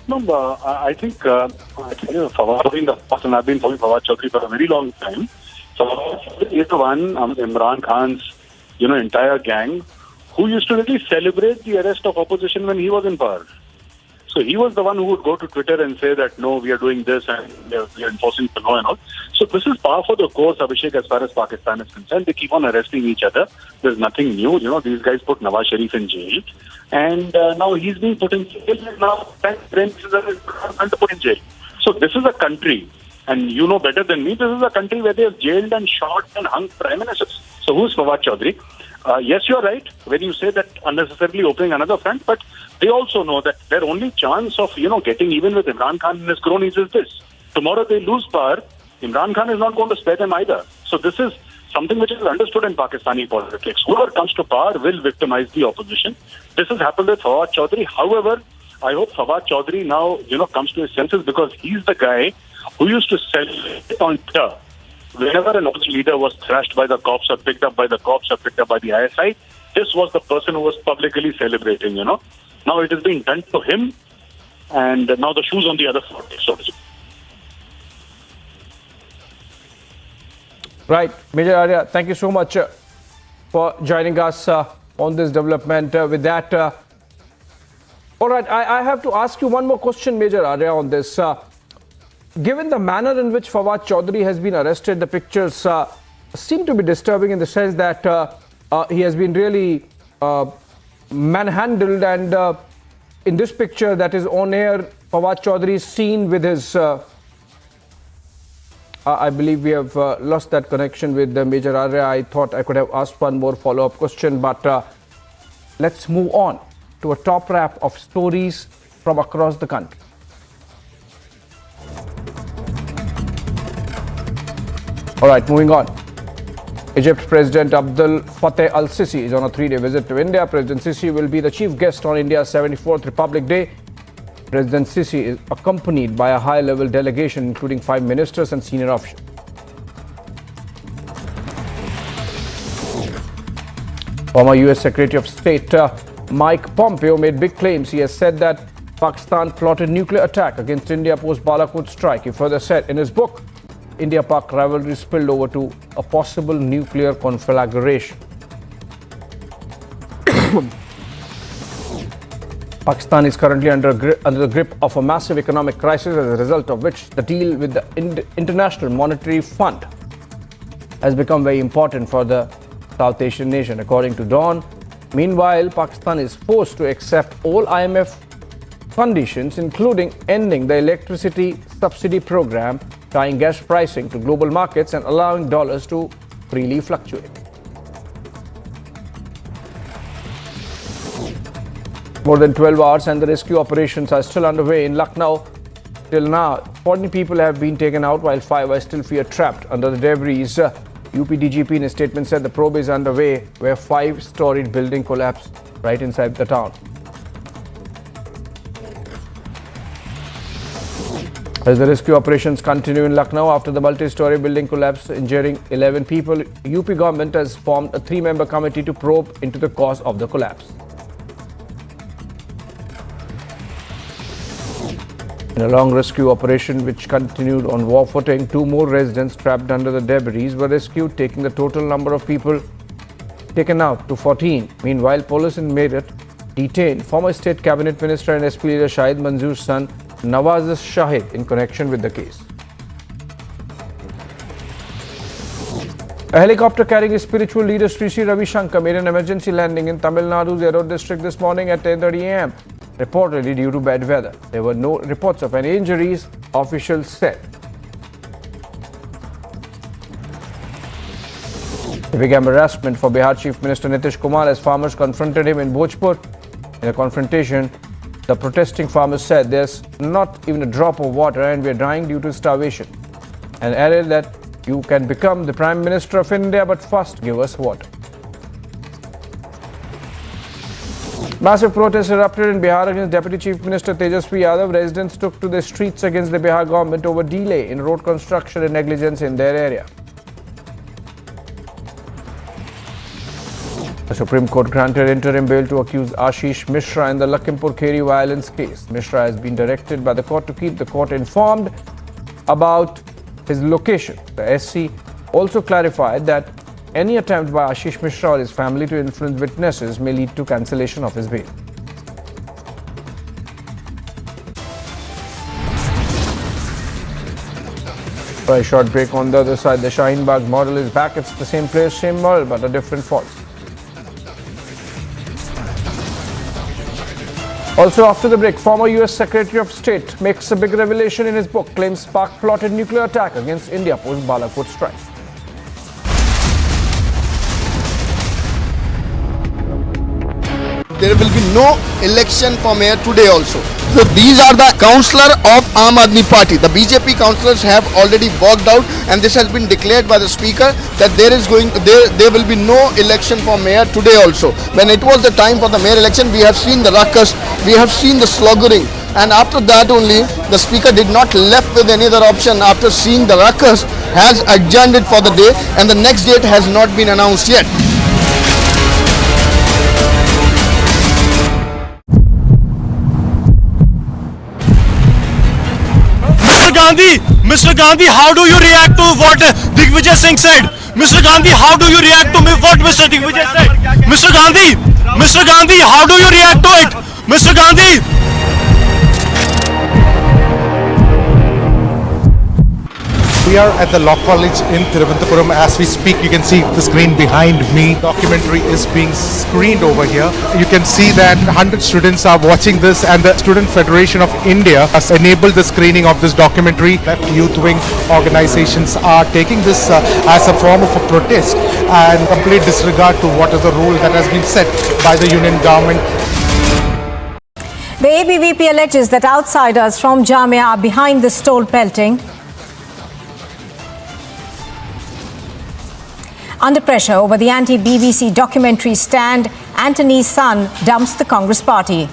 P: No, I think Fawad in the past, and I've been following Fawad Chaudhry for a very long time. Fawad is the one, Imran Khan's, entire gang, who used to really celebrate the arrest of opposition when he was in power. So he was the one who would go to Twitter and say that, no, we are doing this and we are enforcing the law and all. So this is par for the course, Abhishek, as far as Pakistan is concerned. They keep on arresting each other. There's nothing new. These guys put Nawaz Sharif in jail. And now he's being put in jail, and now Prime Minister is put in jail. So this is a country, and you know better than me, this is a country where they have jailed and shot and hung prime ministers. So who's Fawad Chaudhry? Yes, you're right when you say that unnecessarily opening another front, but they also know that their only chance of, getting even with Imran Khan and his cronies is this. Tomorrow they lose power, Imran Khan is not going to spare them either. So this is something which is understood in Pakistani politics. Whoever comes to power will victimize the opposition. This has happened with Fawad Chaudhry. However, I hope Fawad Chaudhry now, comes to his senses, because he's the guy who used to celebrate on Twitter whenever an opposition leader was thrashed by the cops or picked up by the cops or picked up by the ISI. This was the person who was publicly celebrating, Now it is being done to him, and now the shoe's on the other foot, so to speak.
I: Right. Major Arya, thank you so much for joining us on this development. With that, All right, I have to ask you one more question, Major Arya, on this. Given the manner in which Fawad Chaudhary has been arrested, the pictures seem to be disturbing in the sense that he has been really manhandled, and in this picture that is on air, Fawad Chaudhary is seen with his... I believe we have lost that connection with Major Arya. I thought I could have asked one more follow-up question, but let's move on to a top wrap of stories from across the country. All right, moving on. Egypt President Abdel Fattah al-Sisi is on a 3-day visit to India. President Sisi will be the chief guest on India's 74th Republic Day. President Sisi is accompanied by a high-level delegation, including 5 ministers and senior officials. Former U.S. Secretary of State Mike Pompeo made big claims. He has said that Pakistan plotted nuclear attack against India post Balakot strike. He further said in his book, India-Pak rivalry spilled over to a possible nuclear conflagration. Pakistan is currently under the grip of a massive economic crisis, as a result of which the deal with the International Monetary Fund has become very important for the South Asian nation, according to Dawn. Meanwhile, Pakistan is forced to accept all IMF conditions, including ending the electricity subsidy program, tying gas pricing to global markets, and allowing dollars to freely fluctuate. More than 12 hours and the rescue operations are still underway in Lucknow. Till now, 40 people have been taken out, while 5 are still feared trapped under the debris. UP DGP in a statement said the probe is underway, where 5-storied building collapsed right inside the town. As the rescue operations continue in Lucknow after the multi-story building collapsed, injuring 11 people, UP government has formed a 3-member committee to probe into the cause of the collapse. In a long rescue operation which continued on war footing, 2 more residents trapped under the debris were rescued, taking the total number of people taken out to 14. Meanwhile, police in Meerut detained former State Cabinet Minister and SP leader Shahid Manzoor's son Nawaz Shahid in connection with the case. A helicopter carrying spiritual leader Sri Sri Ravi Shankar made an emergency landing in Tamil Nadu's Erode district this morning at 10:30 a.m. reportedly due to bad weather. There were no reports of any injuries, officials said. He began harassment for Bihar Chief Minister Nitish Kumar as farmers confronted him in Bhojpur. In a confrontation, the protesting farmers said there's not even a drop of water and we're dying due to starvation, and added that you can become the Prime Minister of India but first give us water. Massive protests erupted in Bihar against Deputy Chief Minister Tejasvi Yadav. Residents took to the streets against the Bihar government over delay in road construction and negligence in their area. The Supreme Court granted interim bail to accused Ashish Mishra in the Lakhimpur Kheri violence case. Mishra has been directed by the court to keep the court informed about his location. The SC also clarified that any attempt by Ashish Mishra or his family to influence witnesses may lead to cancellation of his bail. For a short break, on the other side, the Shaheen Bagh model is back. It's the same place, same model, but a different fault. Also, after the break, former US Secretary of State makes a big revelation in his book, claims Pak plotted nuclear attack against India post Balakot strike.
G: There will be no election for mayor today also. So these are the councillor of Aam Aadmi Party. The BJP councillors have already walked out, and this has been declared by the speaker that there will be no election for mayor today also. When it was the time for the mayor election, we have seen the ruckus, we have seen the sloggering, and after that only the speaker did not left with any other option. After seeing the ruckus, has adjourned it for the day, and the next date has not been announced yet.
D: Mr. Gandhi, how do you react to what Digvijay Singh said? Mr. Gandhi, how do you react to what Mr. Digvijay said? Mr. Gandhi, how do you react to it? Mr. Gandhi!
E: We are at the Law College in Thiruvananthapuram. As we speak, you can see the screen behind me. Documentary is being screened over here. You can see that 100 students are watching this, and the Student Federation of India has enabled the screening of this documentary. Left youth wing organizations are taking this as a form of a protest and complete disregard to what is the rule that has been set by the union government.
F: The ABVP alleges that outsiders from Jamia are behind this toll pelting. Under pressure over the anti-BBC documentary stand, Antony's son dumps the Congress party.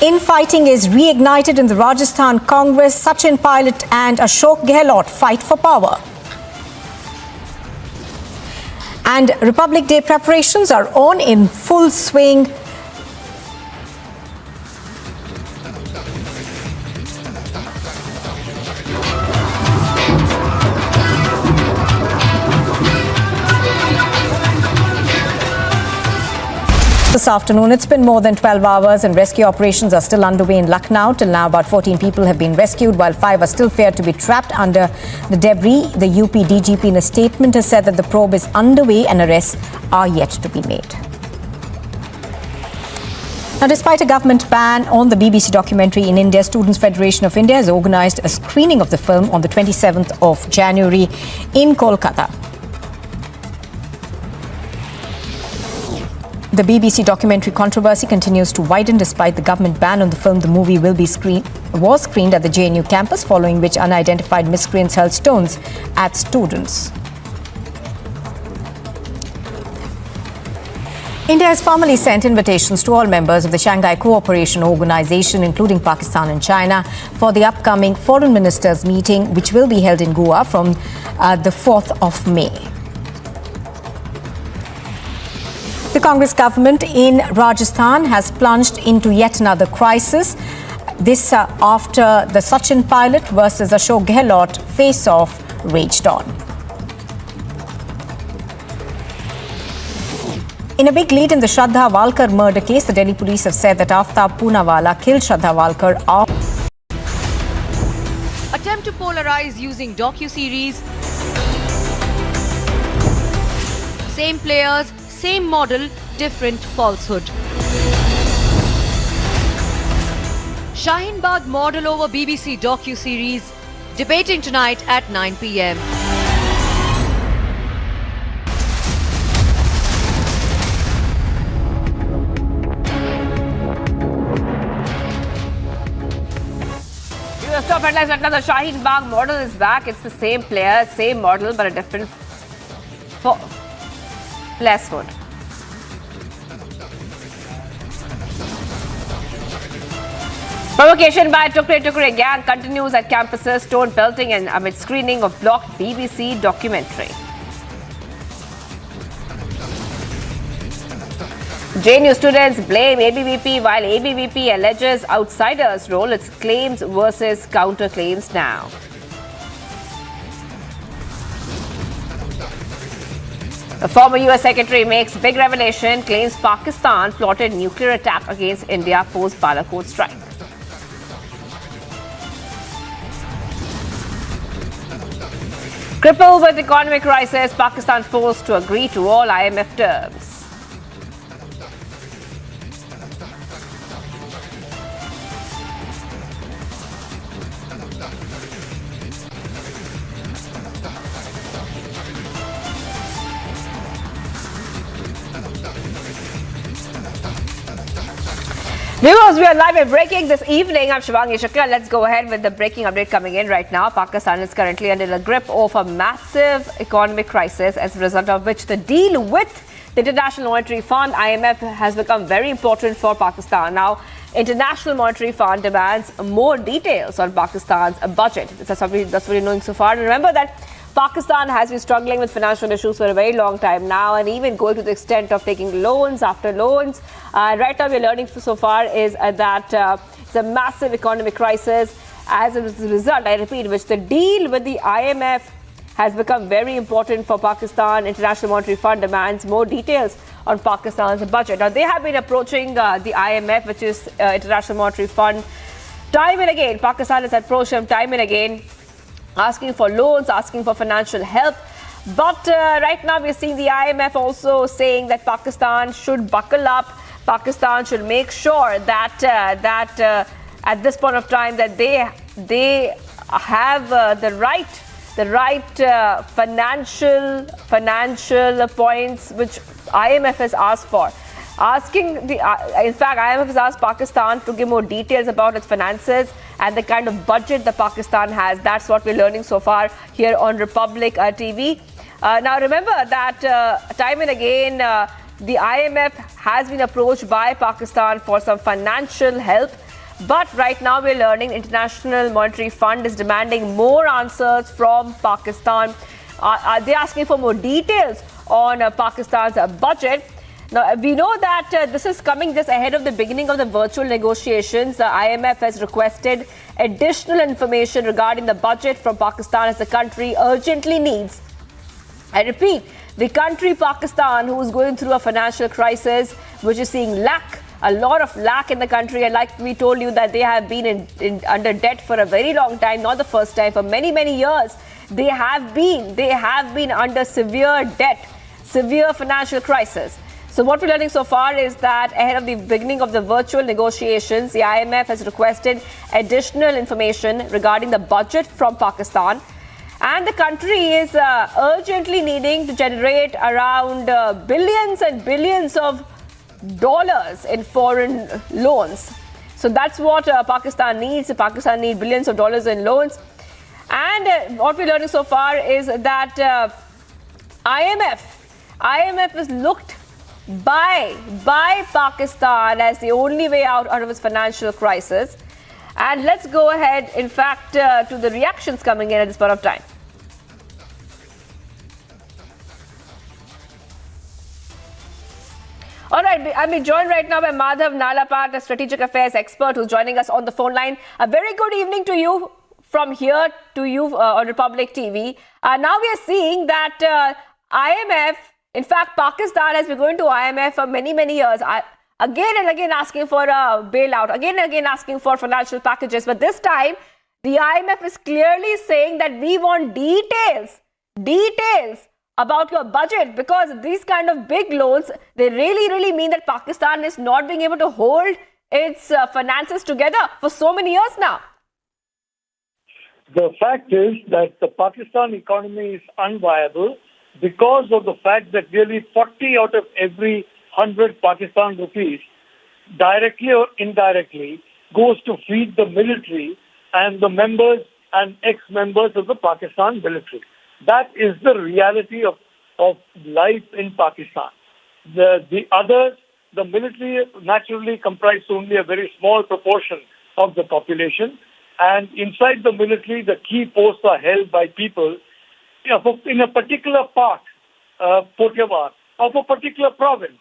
F: Infighting is reignited in the Rajasthan Congress. Sachin Pilot and Ashok Gehlot fight for power. And Republic Day preparations are on in full swing. This afternoon, it's been more than 12 hours and rescue operations are still underway in Lucknow. Till now, about 14 people have been rescued, while 5 are still feared to be trapped under the debris. The UP DGP in a statement has said that the probe is underway and arrests are yet to be made. Now, despite a government ban on the BBC documentary in India, Students' Federation of India has organised a screening of the film on the 27th of January in Kolkata. The BBC documentary controversy continues to widen despite the government ban on the film. The movie was screened at the JNU campus, following which unidentified miscreants hurled stones at students. India has formally sent invitations to all members of the Shanghai Cooperation Organization, including Pakistan and China, for the upcoming Foreign Ministers meeting, which will be held in Goa from the 4th of May. The Congress government in Rajasthan has plunged into yet another crisis. This after the Sachin Pilot versus Ashok Gehlot face-off raged on. In a big lead in the Shraddha Walkar murder case, the Delhi police have said that Aftab Poonawalla killed Shraddha Walkar.
B: Attempt to polarize using docu-series. Same players, same model, different falsehood. Shaheen Bagh model over BBC docu-series, debating tonight at 9 p.m.
H: Top headlines right now. The Shaheen Bagh model is back. It's the same player, same model, but a different falsehood. Provocation by Tukre gang continues at campuses, stone pelting and amid screening of blocked BBC documentary. JNU students blame ABVP while ABVP alleges outsiders' role. Its claims versus counterclaims now. The former US Secretary makes big revelation, claims Pakistan plotted nuclear attack against India post Balakot strike. Crippled with economic crisis, Pakistan forced to agree to all IMF terms. Viewers, we are live and breaking this evening. I'm Shivangi Shukla. Let's go ahead with the breaking update coming in right now. Pakistan is currently under the grip of a massive economic crisis, as a result of which the deal with the International Monetary Fund, IMF, has become very important for Pakistan. Now, International Monetary Fund demands more details on Pakistan's budget. That's what we're knowing so far. And remember that Pakistan has been struggling with financial issues for a very long time now, and even going to the extent of taking loans after loans. Right now, we're learning so far is that it's a massive economic crisis. As a result, I repeat, which the deal with the IMF has become very important for Pakistan. International Monetary Fund demands more details on Pakistan's budget. Now, they have been approaching the IMF, which is International Monetary Fund, time and again. Pakistan has approached them time and again, asking for loans, asking for financial help. But right now, we're seeing the IMF also saying that Pakistan should buckle up. Pakistan should make sure that at this point of time that they have the right financial points which IMF has asked for. In fact, IMF has asked Pakistan to give more details about its finances and the kind of budget that Pakistan has. That's what we're learning so far here on Republic TV. Now, remember that time and again, the IMF has been approached by Pakistan for some financial help. But right now, we're learning International Monetary Fund is demanding more answers from Pakistan. They're asking for more details on Pakistan's budget. Now, we know that this is coming just ahead of the beginning of the virtual negotiations. The IMF has requested additional information regarding the budget from Pakistan as the country urgently needs. I repeat, the country Pakistan, who is going through a financial crisis, which is seeing a lot of lack in the country. And like we told you that they have been under debt for a very long time, not the first time, for many, many years. They have been under severe debt, severe financial crisis. So what we're learning so far is that ahead of the beginning of the virtual negotiations, the IMF has requested additional information regarding the budget from Pakistan. And the country is urgently needing to generate around billions and billions of dollars in foreign loans. So that's what Pakistan needs. Pakistan needs billions of dollars in loans. And what we're learning so far is that IMF is looked by Pakistan as the only way out of its financial crisis. And let's go ahead, in fact, to the reactions coming in at this point of time. All right, I'm being joined right now by Madhav Nalapat, a strategic affairs expert who's joining us on the phone line. A very good evening to you from here to you on Republic TV. Now we are seeing that IMF, in fact, Pakistan has been going to IMF for many, many years. Again and again asking for a bailout, again and again asking for financial packages. But this time, the IMF is clearly saying that we want details about your budget, because these kind of big loans, they really mean that Pakistan is not being able to hold its finances together for so many years now.
Q: The fact is that the Pakistan economy is unviable because of the fact that nearly 40 out of every 100 Pakistan rupees, directly or indirectly, goes to feed the military and the members and ex-members of the Pakistan military. That is the reality of life in Pakistan. The others, the military naturally comprise only a very small proportion of the population, and inside the military, the key posts are held by people in a particular part, Pothiawar, of a particular province,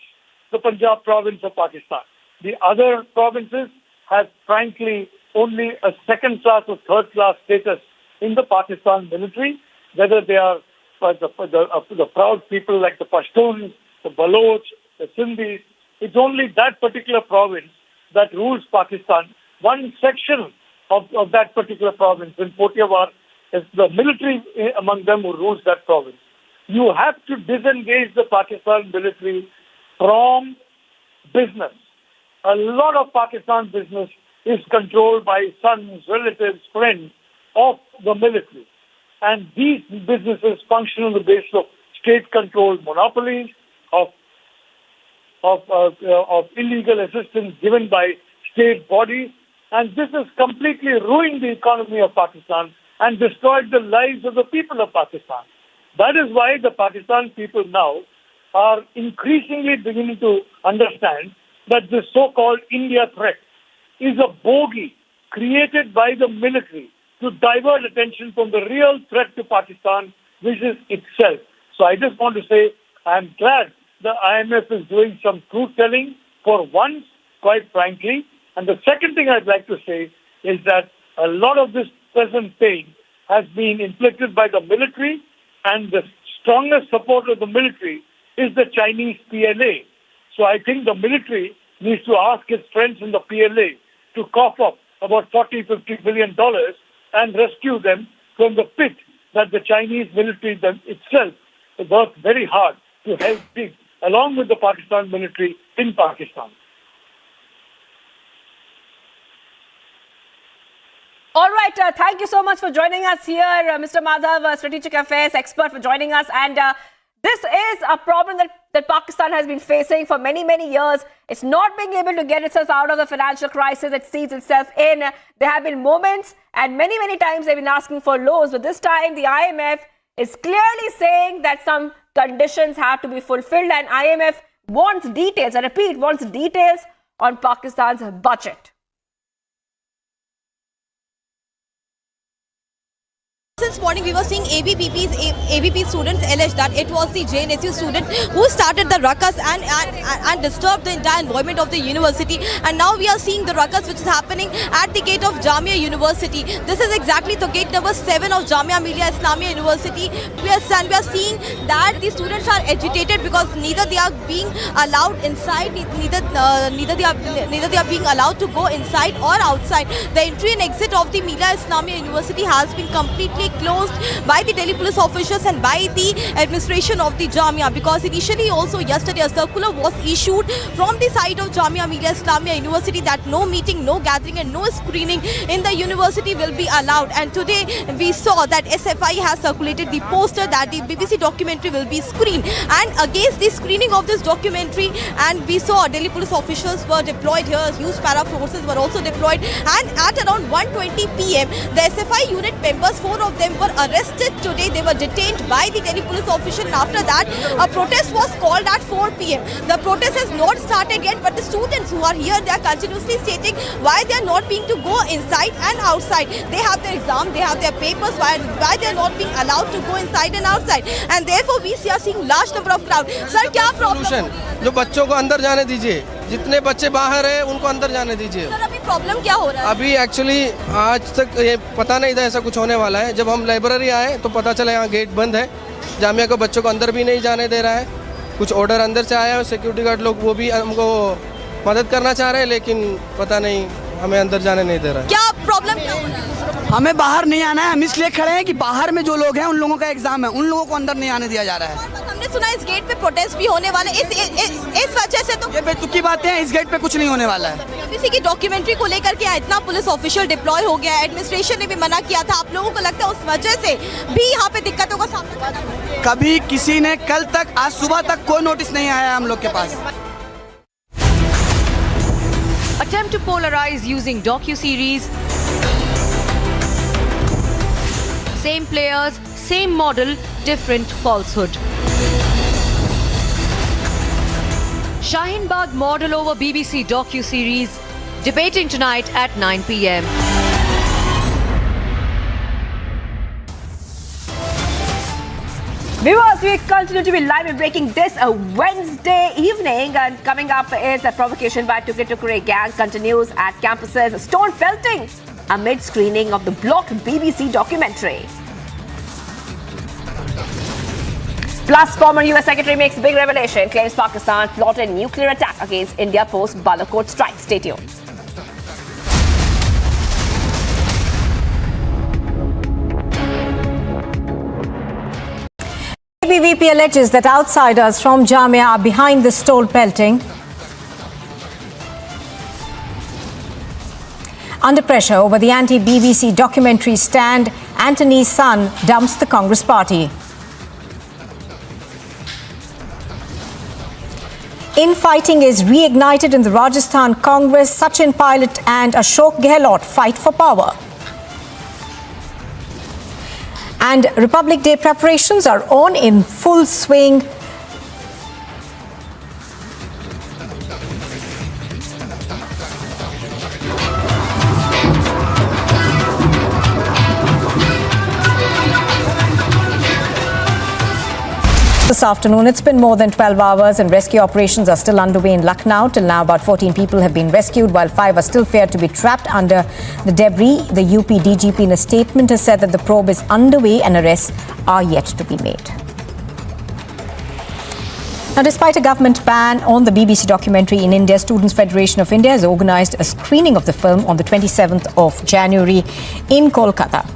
Q: the Punjab province of Pakistan. The other provinces have, frankly, only a second-class or third-class status in the Pakistan military, whether they are the proud people like the Pashtuns, the Baloch, the Sindhis. It's only that particular province that rules Pakistan. One section of that particular province, in Pothiawar, is the military among them who rules that province. You have to disengage the Pakistan military from business. A lot of Pakistan business is controlled by sons, relatives, friends of the military. And these businesses function on the basis of state-controlled monopolies, of illegal assistance given by state bodies. And this has completely ruined the economy of Pakistan and destroyed the lives of the people of Pakistan. That is why the Pakistan people now are increasingly beginning to understand that the so-called India threat is a bogey created by the military to divert attention from the real threat to Pakistan, which is itself. So I just want to say I'm glad the IMF is doing some truth-telling for once, quite frankly. And the second thing I'd like to say is that a lot of this present pain has been inflicted by the military and the strongest support of the military is the Chinese PLA. So I think the military needs to ask its friends in the PLA to cough up about $40-50 billion and rescue them from the pit that the Chinese military itself worked very hard to help dig, along with the Pakistan military in Pakistan.
H: All right, thank you so much for joining us here, Mr. Madhav, strategic affairs expert, for joining us. And this is a problem that Pakistan has been facing for many, many years. It's not being able to get itself out of the financial crisis it sees itself in. There have been moments and many, many times they've been asking for loans. But this time the IMF is clearly saying that some conditions have to be fulfilled, and IMF wants details, I repeat, wants details on Pakistan's budget.
B: Since morning, we were seeing ABP students allege that it was the JNSU student who started the ruckus and disturbed the entire environment of the university. And now we are seeing the ruckus which is happening at the gate of Jamia University. This is exactly the gate number 7 of Jamia Millia Islamia University. We are seeing that the students are agitated because neither they are being allowed inside, neither they are being allowed to go inside or outside. The entry and exit of the Millia Islamia University has been completely closed by the Delhi police officials and by the administration of the Jamia, because initially also yesterday a circular was issued from the side of Jamia Millia Islamia University that no meeting, no gathering and no screening in the university will be allowed. And today we saw that SFI has circulated the poster that the BBC documentary will be screened, and against the screening of this documentary, and we saw Delhi police officials were deployed here, huge para forces were also deployed, and at around 1:20 PM the SFI unit members, 4 of them were arrested today. They were detained by the Delhi police official, and after that a protest was called at 4 PM. The protest has not started yet, but the students who are here, they are continuously stating why they are not being to go inside and outside. They have their exam, they have their papers, why they are not being allowed to go inside and outside, and therefore we are seeing large number of crowd. Sir, क्या problem?
M: जो बच्चों को अंदर जाने दीजिए, जितने बच्चे बाहर हैं उनको अंदर जाने दीजिए।
B: सर, अभी प्रॉब्लम क्या हो रहा है?
M: अभी एक्चुअली आज तक ये पता नहीं था ऐसा कुछ होने वाला है। जब हम लाइब्रेरी आए तो पता चला यहाँ गेट बंद है, जामिया को बच्चों को अंदर भी नहीं जाने दे रहा है। कुछ ऑर्डर अंदर से आया है, सिक्योरिटी गार्ड लोग वो भी हमको मदद करना चाह रहे हैं, लेकिन पता नहीं हमें अंदर जाने नहीं दे रहा है।
B: क्या प्रॉब्लम क्या हो रहा है?
N: हमें बाहर नहीं आना है, हम इसलिए खड़े हैं कि बाहर में जो लोग हैं उन लोगों का एग्जाम है, उन लोगों को अंदर नहीं आने दिया जा रहा है।
B: हमने सुना इस गेट पे प्रोटेस्ट भी होने वाले, इस वजह से तो
N: ये बेतुकी बातें हैं, इस गेट पे कुछ नहीं होने वाला है।
B: बीबीसी की डॉक्यूमेंट्री को लेकर के इतना पुलिस ऑफिशियल डिप्लॉय हो गया है, एडमिनिस्ट्रेशन ने भी मना किया था। आप लोगों को लगता है उस वजह से भी यहाँ पे दिक्कतों का सामना करना पड़ा?
N: कभी किसी ने कल तक, आज सुबह तक कोई नोटिस नहीं आया हम लोग के पास।
C: Attempt to polarize using docu-series. Same players, same model, different falsehood. Shaheen Bagh model over BBC docu-series. Debating tonight at 9 PM.
H: Viewers, we continue to be live and breaking this a Wednesday evening, and coming up is a provocation by Tukre gang continues at campuses, stone pelting amid screening of the blocked BBC documentary. Plus, former US Secretary makes big revelation, claims Pakistan plotted nuclear attack against India post Balakot strike. Stay tuned.
F: ABVP alleges that outsiders from Jamia are behind the stole pelting. Under pressure over the anti-BBC documentary stand, Anthony's son dumps the Congress party. Infighting is reignited in the Rajasthan Congress. Sachin Pilot and Ashok Gehlot fight for power. And Republic Day preparations are on in full swing. The this afternoon. It's been more than 12 hours and rescue operations are still underway in Lucknow. Till now, about 14 people have been rescued, while 5 are still feared to be trapped under the debris. The UP DGP in a statement has said that the probe is underway and arrests are yet to be made. Now, despite a government ban on the BBC documentary in India, Students' Federation of India has organised a screening of the film on the 27th of January in Kolkata.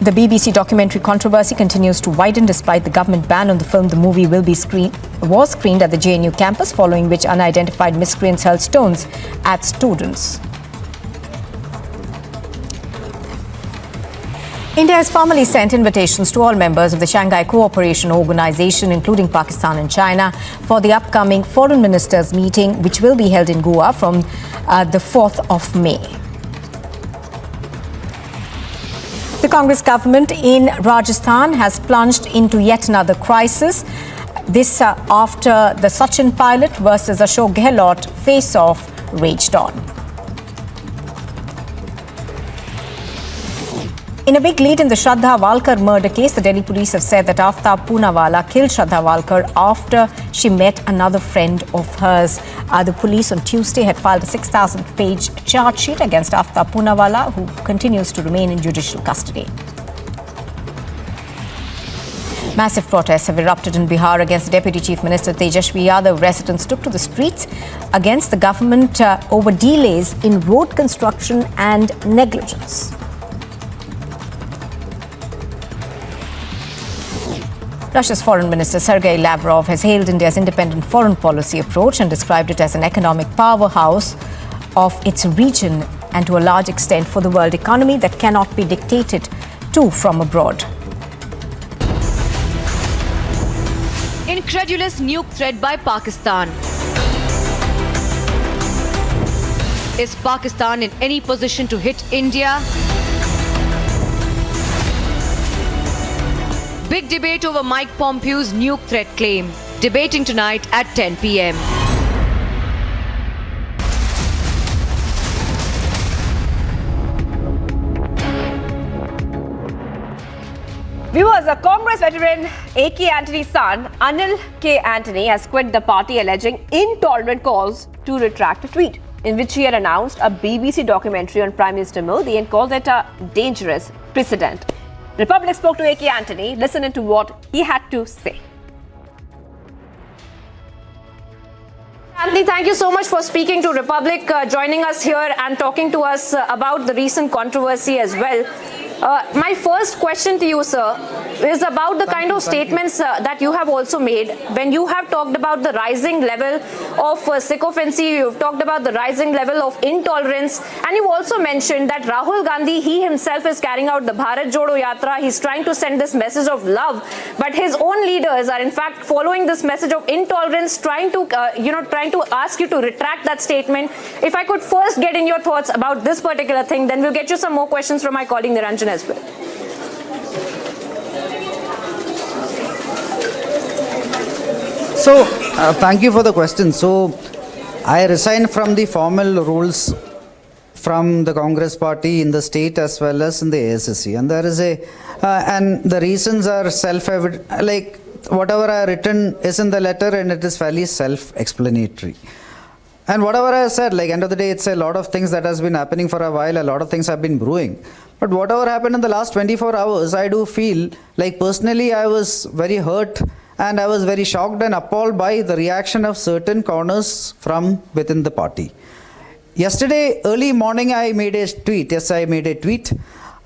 F: The BBC documentary controversy continues to widen despite the government ban on the film. The movie was screened at the JNU campus, following which unidentified miscreants hurled stones at students. India has formally sent invitations to all members of the Shanghai Cooperation Organization, including Pakistan and China, for the upcoming Foreign Ministers meeting, which will be held in Goa from the 4th of May. The Congress government in Rajasthan has plunged into yet another crisis. This after the Sachin pilot versus Ashok Gehlot face-off raged on. In a big lead in the Shraddha Walkar murder case, the Delhi police have said that Aftab Poonawalla killed Shraddha Walkar after she met another friend of hers. The police on Tuesday had filed a 6,000-page charge sheet against Aftab Poonawalla, who continues to remain in judicial custody. Massive protests have erupted in Bihar against the Deputy Chief Minister Tejashwi Yadav. Residents took to the streets against the government over delays in road construction and negligence. Russia's Foreign Minister Sergei Lavrov has hailed India's independent foreign policy approach and described it as an economic powerhouse of its region and to a large extent for the world economy that cannot be dictated to from abroad.
C: Incredulous nuke threat by Pakistan. Is Pakistan in any position to hit India? Big debate over Mike Pompeo's nuke threat claim. Debating tonight at 10 p.m.
H: Viewers, a Congress veteran A.K. Antony's son, Anil K. Antony, has quit the party alleging intolerant calls to retract a tweet in which he had announced a BBC documentary on Prime Minister Modi and called it a dangerous precedent. Republic spoke to A.K. Antony. Listen into what he had to say.
R: Antony, thank you so much for speaking to Republic, joining us here and talking to us about the recent controversy as well. My first question to you, sir, is about the kind of statements that you have also made when you have talked about the rising level of sycophancy, you've talked about the rising level of intolerance, and you also mentioned that Rahul Gandhi, he himself is carrying out the Bharat Jodo Yatra. He's trying to send this message of love, but his own leaders are in fact following this message of intolerance, trying to ask you to retract that statement. If I could first get in your thoughts about this particular thing, then we'll get you some more questions from my colleague Niranjan as well.
S: So, thank you for the question. So, I resigned from the formal roles from the Congress party in the state as well as in the ASSC. And there is and the reasons are self-evident, like whatever I have written is in the letter and it is fairly self-explanatory. And whatever I have said, like end of the day, it's a lot of things that has been happening for a while, a lot of things have been brewing. But whatever happened in the last 24 hours, I do feel like personally I was very hurt and I was very shocked and appalled by the reaction of certain corners from within the party. Yesterday, early morning, I made a tweet. Yes, I made a tweet.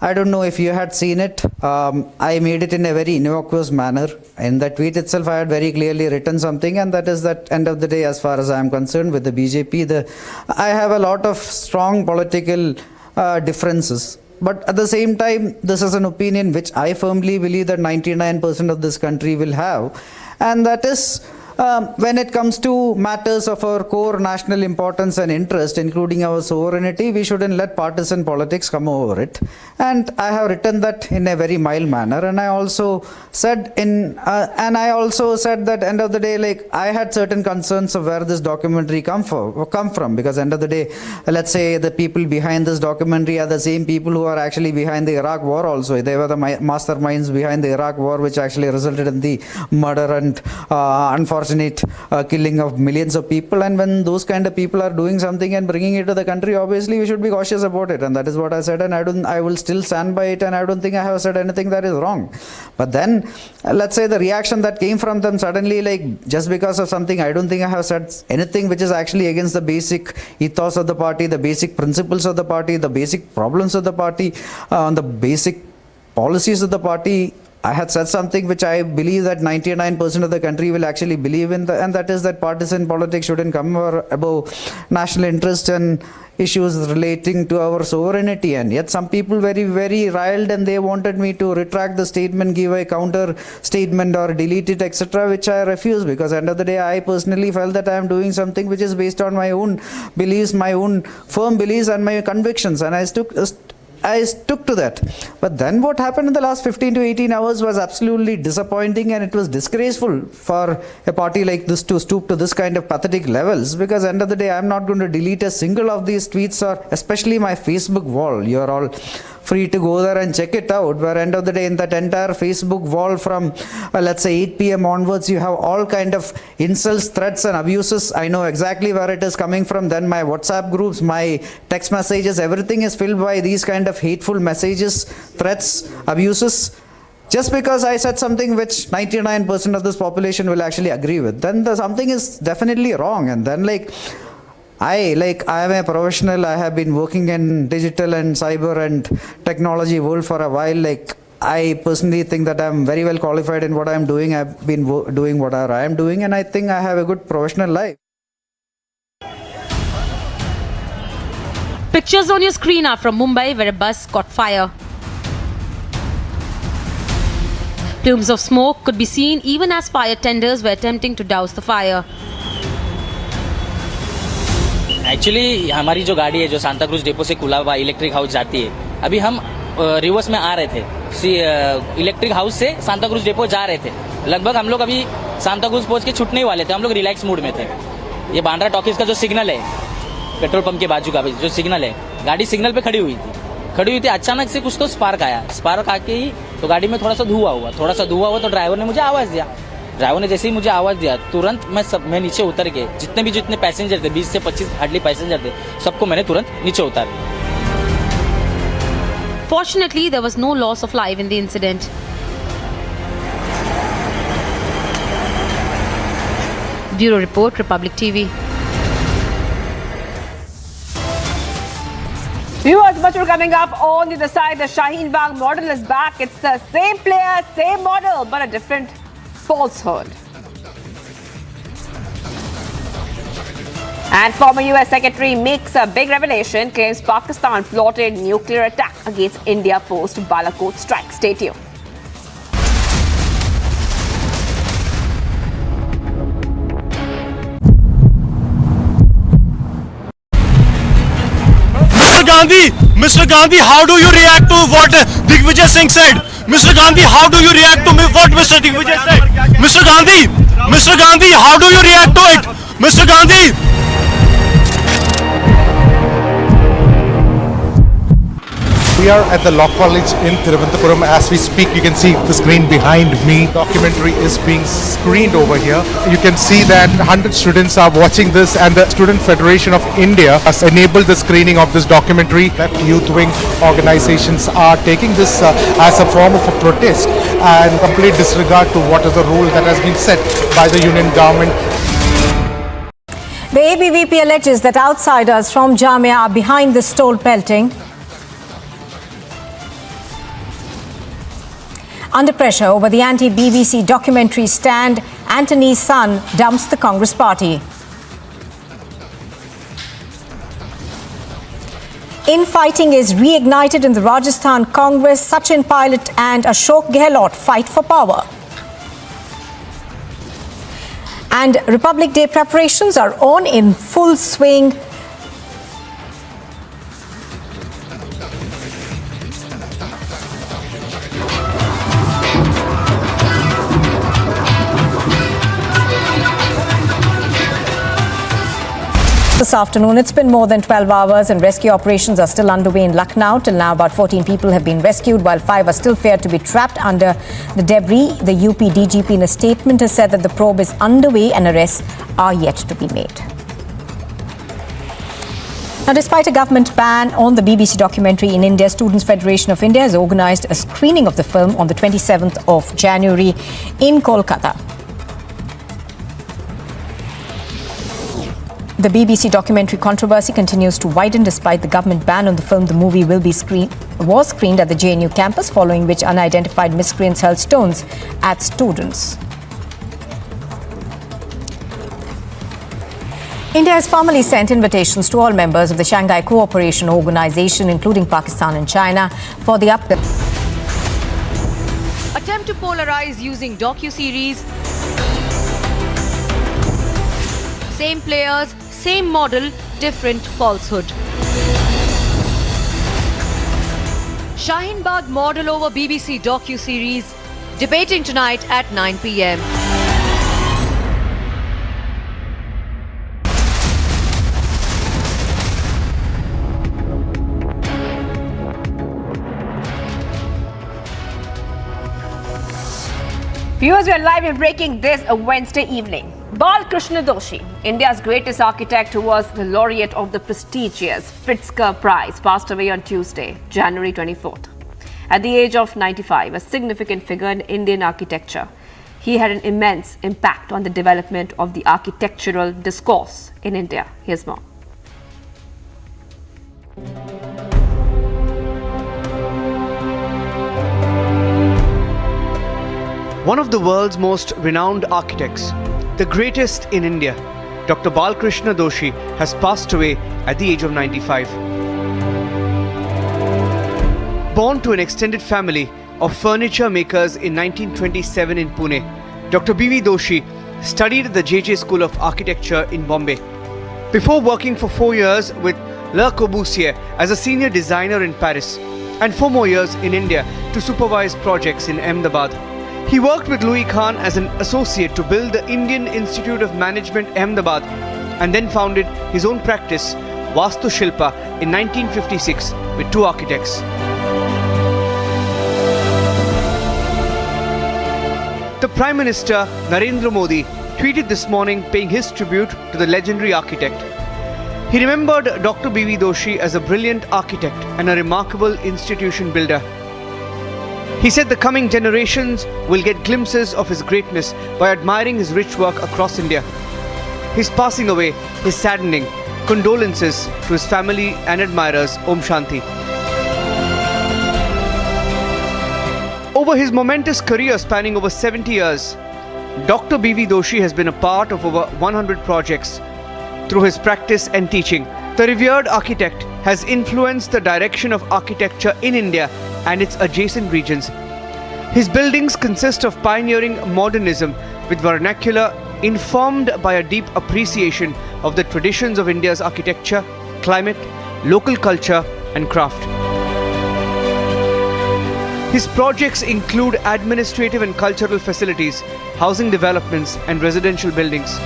S: I don't know if you had seen it. I made it in a very innocuous manner. In that tweet itself, I had very clearly written something, and that is that end of the day, as far as I am concerned with the BJP, I have a lot of strong political differences. But at the same time, this is an opinion which I firmly believe that 99% of this country will have. And that is when it comes to matters of our core national importance and interest, including our sovereignty, we shouldn't let partisan politics come over it. And I have written that in a very mild manner. And I also said that end of the day, like, I had certain concerns of where this documentary come from, because end of the day, let's say the people behind this documentary are the same people who are actually behind the Iraq war also. They were the masterminds behind the Iraq war, which actually resulted in the murder and unfortunate killing of millions of people. And when those kind of people are doing something and bringing it to the country, obviously we should be cautious about it. And that is what I said, and I will still stand by it, and I don't think I have said anything that is wrong. But then let's say the reaction that came from them suddenly, like, just because of something, I don't think I have said anything which is actually against the basic ethos of the party, the basic principles of the party, the basic problems of the party, the basic policies of the party. I had said something which I believe that 99% of the country will actually believe in, and that is that partisan politics shouldn't come above national interest and issues relating to our sovereignty. And yet some people very, very riled, and they wanted me to retract the statement, give a counter statement or delete it, etc., which I refuse, because end of the day I personally felt that I am doing something which is based on my own beliefs, my own firm beliefs and my convictions, and I stuck to that. But then what happened in the last 15 to 18 hours was absolutely disappointing, and it was disgraceful for a party like this to stoop to this kind of pathetic levels, because end of the day I'm not going to delete a single of these tweets, or especially my Facebook wall. You're all free to go there and check it out, where end of the day in that entire Facebook wall from let's say 8 p.m. onwards, you have all kind of insults, threats and abuses. I know exactly where it is coming from. Then my WhatsApp groups, my text messages, everything is filled by these kind of hateful messages, threats, abuses. Just because I said something which 99% of this population will actually agree with, then something is definitely wrong. And then I am a professional. I have been working in digital and cyber and technology world for a while. I personally think that I'm very well qualified in what I'm doing. I've been doing whatever I am doing, and I think I have a good professional life.
C: Pictures on your screen are from Mumbai, where a bus caught fire. Plumes of smoke could be seen even as fire tenders were attempting to douse the fire.
T: Actually हमारी जो गाड़ी है जो Santa cruise depot से Colaba electric house जाती है, अभी हम रिवर्स में आ रहे थे, इलेक्ट्रिक हाउस से सांता क्रूज डेपो जा रहे थे. लगभग हम लोग अभी सांता क्रूज पहुंच के छूटने ही वाले थे. हम लोग रिलैक्स मूड में थे. ये बांद्रा टॉकीज का जो सिग्नल है, पेट्रोल पंप के बाजू का जो सिग्नल है, गाड़ी सिग्नल पे खड़ी हुई थी. अचानक से कुछ तो स्पार्क आया. स्पार्क आके ही तो गाड़ी में थोड़ा सा धुआं हुआ तो ड्राइवर ने मुझे आवाज दिया. ड्राइवर ने जैसे ही मुझे आवाज दिया, तुरंत मैं नीचे उतर के जितने पैसेंजर थे, 20 से 25 हार्डली पैसेंजर थे, सबको मैंने तुरंत नीचे उतार दिया.
C: Fortunately, there was no loss of life in the incident. Bureau Report, Republic TV.
H: Viewers, much more coming up on the other side. The Shaheen Bagh model is back. It's the same player, same model, but a different falsehood. And former US Secretary makes a big revelation, claims Pakistan plotted nuclear attack against India post Balakot strike. Stay tuned.
D: Mr. Gandhi, how do you react to what Digvijay Singh said? Mr. Gandhi, how do you react to what Mr. Digvijay said? Mr. Gandhi, how do you react to it? Mr. Gandhi!
E: We are at the Law College in Thiruvananthapuram. As we speak, you can see the screen behind me. Documentary is being screened over here. You can see that 100 students are watching this, and the Student Federation of India has enabled the screening of this documentary. Left youth wing organizations are taking this as a form of a protest and complete disregard to what is the rule that has been set by the union government.
F: The ABVP alleges that outsiders from Jamia are behind this toll pelting. Under pressure over the anti-BBC documentary stand, Antony's son dumps the Congress party. Infighting is reignited in the Rajasthan Congress. Sachin Pilot and Ashok Gehlot fight for power. And Republic Day preparations are on in full swing. This afternoon, it's been more than 12 hours and rescue operations are still underway in Lucknow. Till now, about 14 people have been rescued, while 5 are still feared to be trapped under the debris. The UP DGP in a statement has said that the probe is underway and arrests are yet to be made. Now, despite a government ban on the BBC documentary in India, Students' Federation of India has organised a screening of the film on the 27th of January in Kolkata. The BBC documentary controversy continues to widen despite the government ban on the film. The movie was screened at the JNU campus, following which unidentified miscreants hurled stones at students. India has formally sent invitations to all members of the Shanghai Cooperation Organization, including Pakistan and China, for the upcoming
C: Attempt to polarize using docu-series. Same players, same model, different falsehood. Shaheen Bagh model over BBC docu-series, debating tonight at 9 p.m.
H: Viewers, we are live and breaking this a Wednesday evening. Balkrishna Doshi, India's greatest architect who was the laureate of the prestigious Pritzker Prize, passed away on Tuesday, January 24th. At the age of 95, a significant figure in Indian architecture, he had an immense impact on the development of the architectural discourse in India. Here's more.
U: One of the world's most renowned architects, the greatest in India, Dr. Balkrishna Doshi has passed away at the age of 95. Born to an extended family of furniture makers in 1927 in Pune, Dr. B.V. Doshi studied at the J.J. School of Architecture in Bombay. Before working for 4 years with Le Corbusier as a senior designer in Paris and 4 more years in India to supervise projects in Ahmedabad. He worked with Louis Khan as an associate to build the Indian Institute of Management Ahmedabad and then founded his own practice, Vastu Shilpa, in 1956 with 2 architects. The Prime Minister Narendra Modi tweeted this morning paying his tribute to the legendary architect. He remembered Dr. B.V. Doshi as a brilliant architect and a remarkable institution builder. He said the coming generations will get glimpses of his greatness by admiring his rich work across India. His passing away is saddening. Condolences to his family and admirers. Om Shanti. Over his momentous career spanning over 70 years, Dr. B.V. Doshi has been a part of over 100 projects. Through his practice and teaching, the revered architect has influenced the direction of architecture in India and its adjacent regions. His buildings consist of pioneering modernism with vernacular informed by a deep appreciation of the traditions of India's architecture, climate, local culture and craft. His projects include administrative and cultural facilities, housing developments and residential buildings.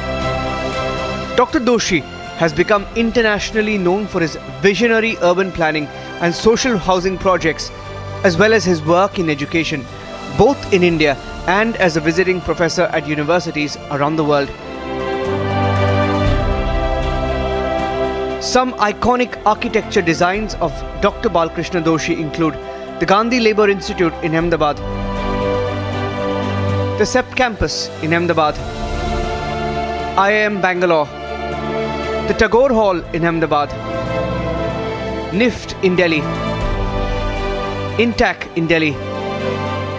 U: Dr. Doshi has become internationally known for his visionary urban planning and social housing projects, as well as his work in education, both in India and as a visiting professor at universities around the world. Some iconic architecture designs of Dr. Balkrishna Doshi include the Gandhi Labour Institute in Ahmedabad, the CEPT campus in Ahmedabad, IIM Bangalore, the Tagore Hall in Ahmedabad, NIFT in Delhi, INTAC in Delhi,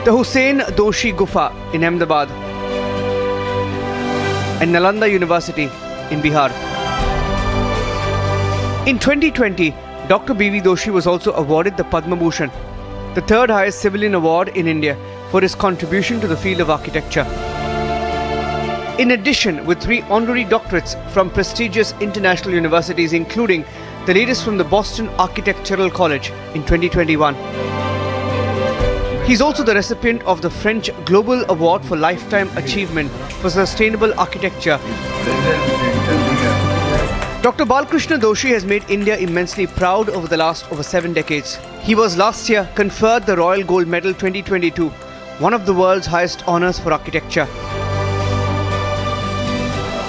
U: the Hussain Doshi Gufa in Ahmedabad, and Nalanda University in Bihar. In 2020, Dr. B.V. Doshi was also awarded the Padma Bhushan, the third highest civilian award in India, for his contribution to the field of architecture. in addition with 3 honorary doctorates from prestigious international universities, including the latest from the Boston Architectural College in 2021. He's also the recipient of the French Global Award for Lifetime Achievement for Sustainable Architecture. Dr. Balkrishna Doshi has made India immensely proud over the last over 7 decades. He was last year conferred the Royal Gold Medal 2022, one of the world's highest honors for architecture.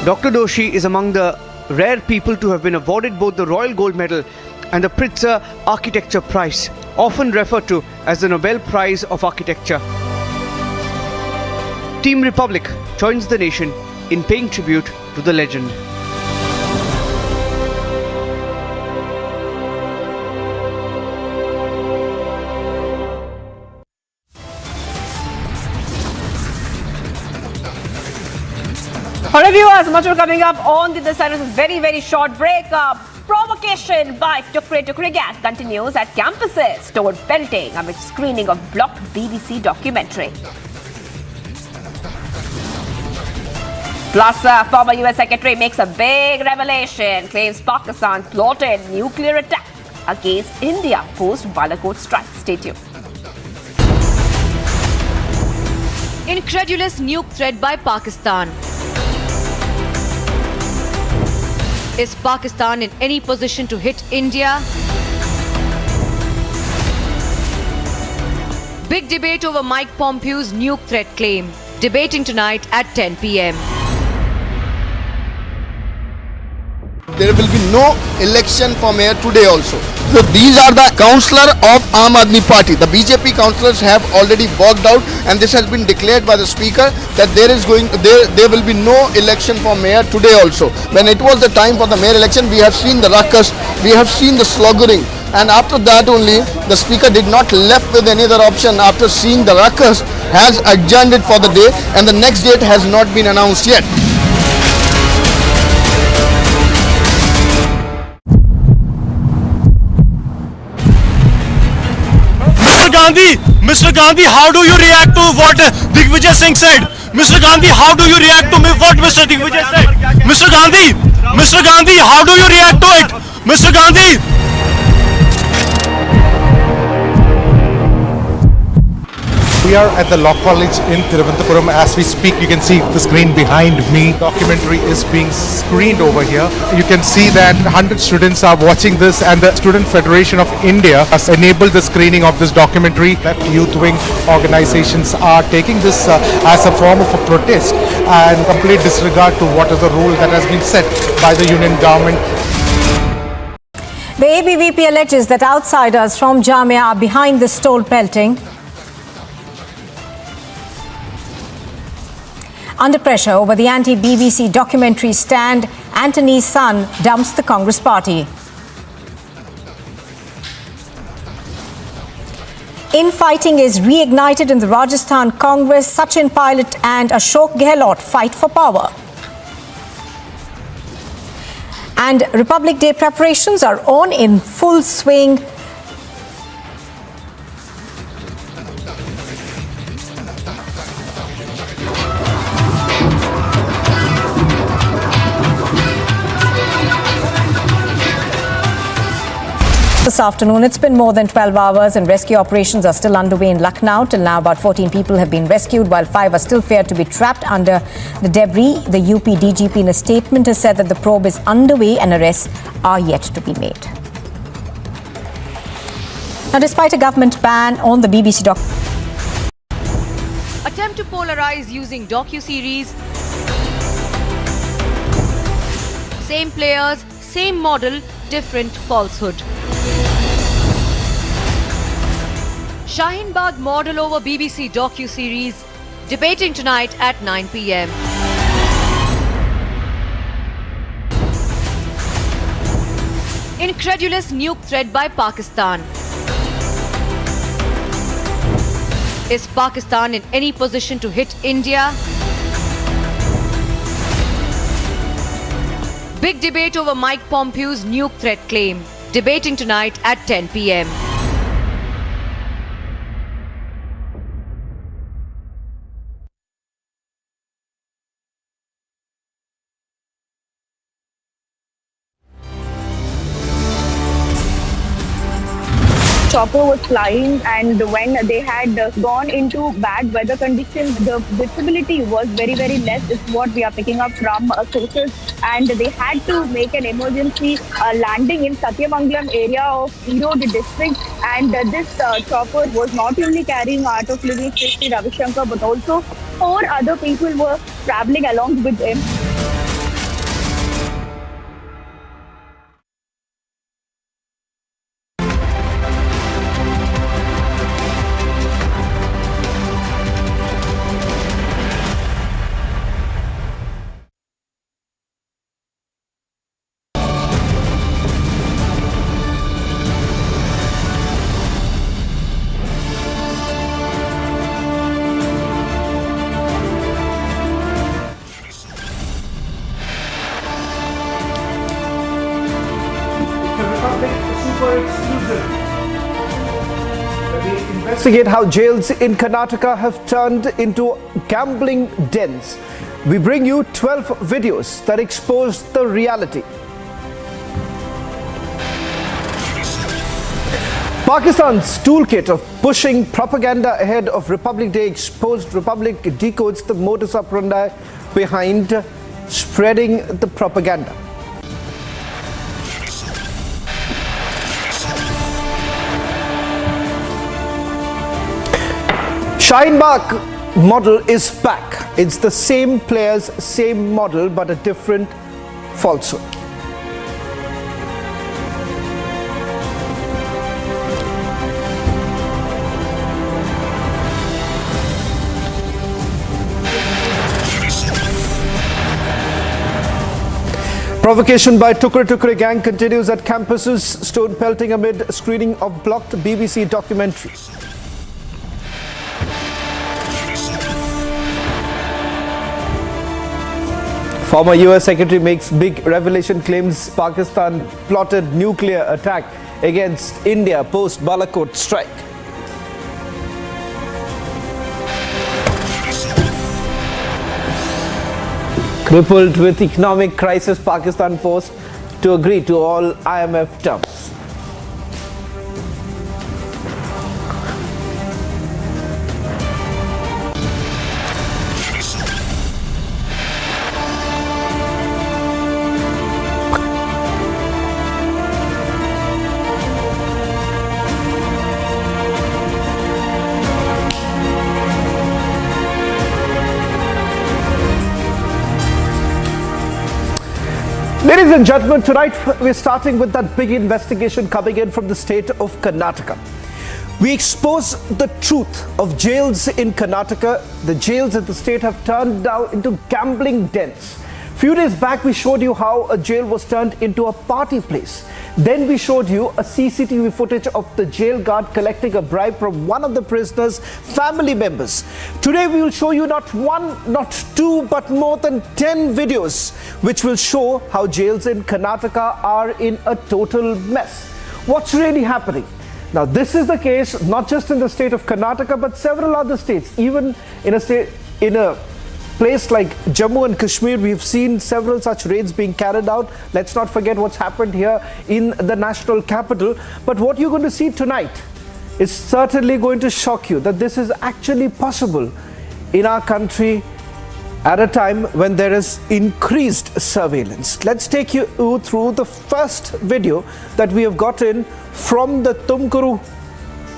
U: Dr. Doshi is among the rare people to have been awarded both the Royal Gold Medal and the Pritzker Architecture Prize, often referred to as the Nobel Prize of Architecture. Team Republic joins the nation in paying tribute to the legend.
H: Alright viewers, much more coming up on the side of this very short break. Provocation by Tukre Gang continues at campuses toward pelting amid screening of blocked BBC documentary. Plus, former US Secretary makes a big revelation, claims Pakistan plotted nuclear attack against India post Balakot strike. Stay tuned.
C: Incredulous nuke threat by Pakistan. Is Pakistan in any position to hit India? Big debate over Mike Pompeo's nuke threat claim. Debating tonight at 10 p.m.
G: There will be no election for mayor today also. So these are the councillor of Aam Aadmi Party. The BJP councillors have already walked out, and this has been declared by the speaker that there will be no election for mayor today also. When it was the time for the mayor election, we have seen the ruckus, we have seen the sloggering, and after that only the speaker did not left with any other option. After seeing the ruckus, has adjourned it for the day, and the next date has not been announced yet.
D: Mr. Gandhi, how do you react to what Digvijay Singh said? Mr. Gandhi, how do you react to what Mr. Digvijay said? Mr. Gandhi, how do you react to it? Mr. Gandhi!
E: We are at the Law College in Thiruvananthapuram. As we speak, you can see the screen behind me. Documentary is being screened over here. You can see that 100 students are watching this, and the Student Federation of India has enabled the screening of this documentary. Left youth wing organizations are taking this as a form of a protest and complete disregard to what is the rule that has been set by the union government.
F: The ABVP alleges that outsiders from Jamia are behind this toll pelting. Under pressure over the anti-BBC documentary stand, Antony's son dumps the Congress party. Infighting is reignited in the Rajasthan Congress. Sachin Pilot and Ashok Gehlot fight for power. And Republic Day preparations are on in full swing. This afternoon, it's been more than 12 hours and rescue operations are still underway in Lucknow. Till now, about 14 people have been rescued, while 5 are still feared to be trapped under the debris. The UP DGP in a statement has said that the probe is underway and arrests are yet to be made. Now, despite a government ban on the BBC
C: Attempt to polarize using docu-series. Same players, same model, different falsehood. Shaheen Bagh model over BBC docu-series, debating tonight at 9 p.m. Incredulous nuke threat by Pakistan. Is Pakistan in any position to hit India? Big debate over Mike Pompeo's nuke threat claim, debating tonight at 10 p.m.
J: chopper was flying, and when they had gone into bad weather conditions, the visibility was very, very less, is what we are picking up from sources. And they had to make an emergency landing in Satyamangalam area of Erode district. And this chopper was not only carrying Art of Living Sri Ravi Shankar, but also 4 other people were traveling along with him.
I: Investigate how jails in Karnataka have turned into gambling dens. We bring you 12 videos that expose the reality. Pakistan's toolkit of pushing propaganda ahead of Republic Day exposed. Republic decodes the modus operandi behind spreading the propaganda. Shaheen Bagh model is back. It's the same players, same model, but a different falsehood. Provocation by Tukre Tukre gang continues at campuses, stone pelting amid screening of blocked BBC documentary. Former US Secretary makes big revelation, claims Pakistan plotted nuclear attack against India post Balakot strike. Crippled with economic crisis, Pakistan forced to agree to all IMF terms. Ladies and gentlemen, tonight we're starting with that big investigation coming in from the state of Karnataka. We expose the truth of jails in Karnataka. The jails in the state have turned now into gambling dens. Few days back we showed you how a jail was turned into a party place. Then we showed you a CCTV footage of the jail guard collecting a bribe from one of the prisoners' family members. Today we will show you not one, not two, but more than 10 videos which will show how jails in Karnataka are in a total mess. What's really happening? Now this is the case not just in the state of Karnataka but several other states. Even in a place like Jammu and Kashmir, we've seen several such raids being carried out. Let's not forget what's happened here in the national capital. But what you're going to see tonight is certainly going to shock you that this is actually possible in our country at a time when there is increased surveillance. Let's take you through the first video that we have gotten from the Tumkuru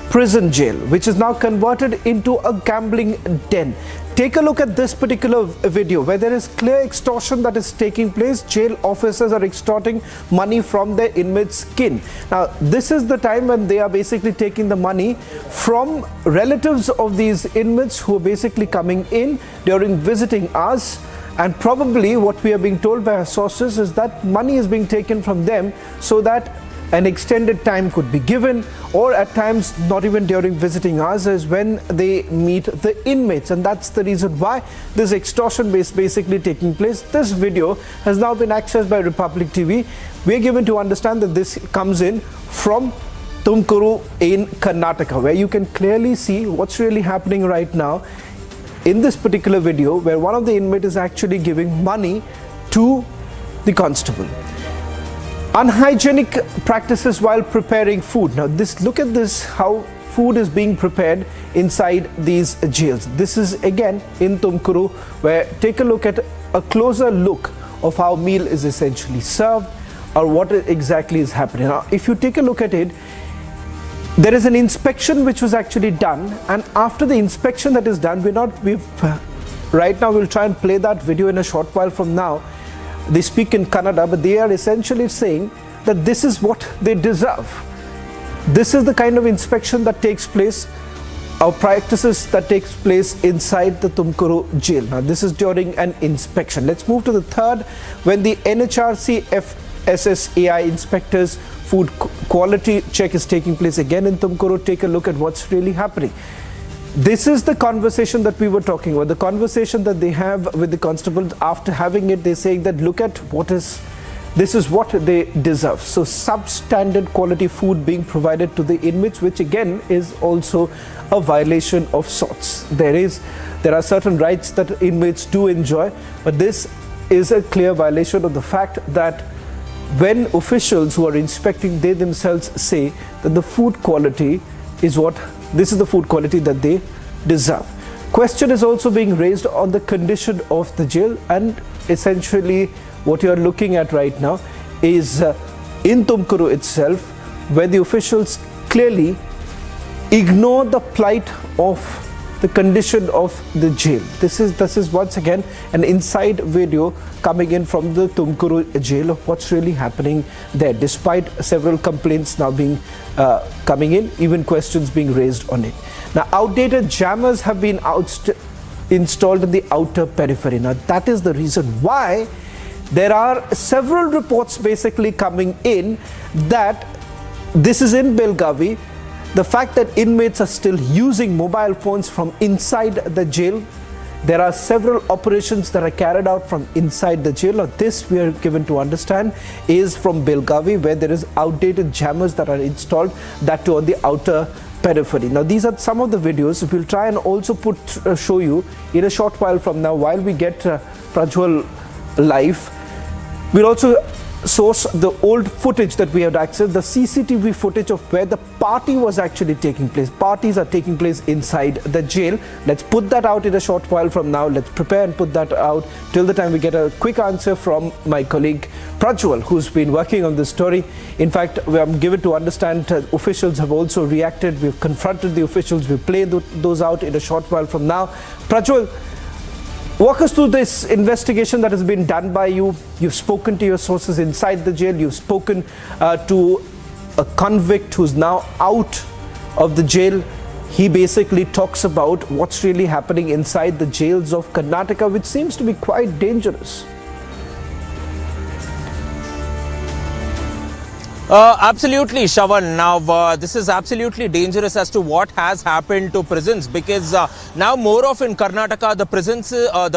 I: prison jail, which is now converted into a gambling den. Take a look at this particular video where there is clear extortion that is taking place. Jail officers are extorting money from their inmates' skin. Now, this is the time when they are basically taking the money from relatives of these inmates who are basically coming in during visiting hours. And probably what we are being told by our sources is that money is being taken from them so that an extended time could be given, or at times not even during visiting hours is when they meet the inmates, and that's the reason why this extortion is basically taking place. This video has now been accessed by Republic TV. We are given to understand that this comes in from Tumkuru in Karnataka, where you can clearly see what's really happening right now in this particular video, where one of the inmates is actually giving money to the constable. Unhygienic practices while preparing food. Now look at this, how food is being prepared inside these jails. This is again in Tumkuru, where take a look at a closer look of how meal is essentially served or what exactly is happening. Now if you take a look at it, there is an inspection which was actually done, and after the inspection that is done, right now we'll try and play that video in a short while from now. They speak in Kannada, but they are essentially saying that this is what they deserve. This is the kind of inspection that takes place, or practices that takes place inside the Tumkuru jail. Now this is during an inspection. Let's move to the third, when the NHRC FSSAI inspectors food quality check is taking place again in Tumkuru. Take a look at what's really happening. This is the conversation that we were talking about, the conversation that they have with the constables. After having it, they're saying that look at this is what they deserve. So substandard quality food being provided to the inmates, which again is also a violation of sorts. There are certain rights that inmates do enjoy, but this is a clear violation of the fact that when officials who are inspecting, they themselves say that the food quality is this is the food quality that they deserve. Question is also being raised on the condition of the jail, and essentially what you are looking at right now is in Tumkuru itself, where the officials clearly ignore the plight of the condition of the jail. This is once again an inside video coming in from the Tumkuru jail of what's really happening there, despite several complaints now being coming in, even questions being raised on it. Now outdated jammers have been installed in the outer periphery. Now that is the reason why there are several reports basically coming in that this is in Belgavi. The fact that inmates are still using mobile phones from inside the jail. There are several operations that are carried out from inside the jail. Now this, we are given to understand, is from Belgavi, where there is outdated jammers that are installed, that too on the outer periphery. Now these are some of the videos. We'll try and also show you in a short while from now, while we get Prajwal live. We'll also source the old footage that we have accessed, the CCTV footage of where the party was actually taking place. Parties are taking place inside the jail. Let's put that out in a short while from now. Let's prepare and put that out. Till the time we get a quick answer from my colleague Prajwal, who's been working on this story. In fact, I'm given to understand officials have also reacted. We've confronted the officials. We'll play those out in a short while from now. Prajwal, walk us through this investigation that has been done by you. You've spoken to your sources inside the jail. You've spoken to a convict who's now out of the jail. He basically talks about what's really happening inside the jails of Karnataka, which seems to be quite dangerous.
K: Absolutely, Shravan. Now, this is absolutely dangerous as to what has happened to prisons, because now more of in Karnataka, the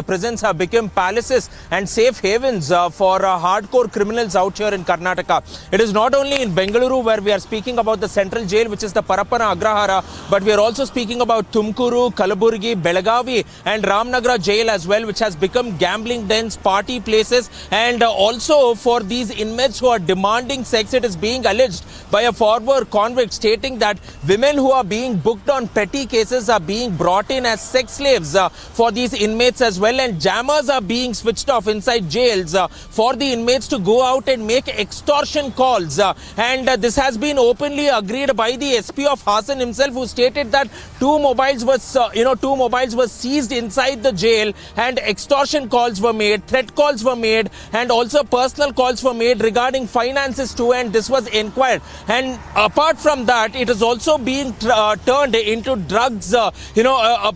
K: prisons have become palaces and safe havens for hardcore criminals out here in Karnataka. It is not only in Bengaluru where we are speaking about the central jail, which is the Parappana Agrahara, but we are also speaking about Tumkuru, Kalaburgi, Belagavi and Ramnagara jail as well, which has become gambling dens, party places, and also for these inmates who are demanding sex. It is being alleged by a former convict stating that women who are being booked on petty cases are being brought in as sex slaves for these inmates as well, and jammers are being switched off inside jails for the inmates to go out and make extortion calls, and this has been openly agreed by the SP of Hassan himself, who stated that two mobiles were seized inside the jail and extortion calls were made, threat calls were made, and also personal calls were made regarding finances too, and this was inquired. And apart from that, it is also being turned into drugs, a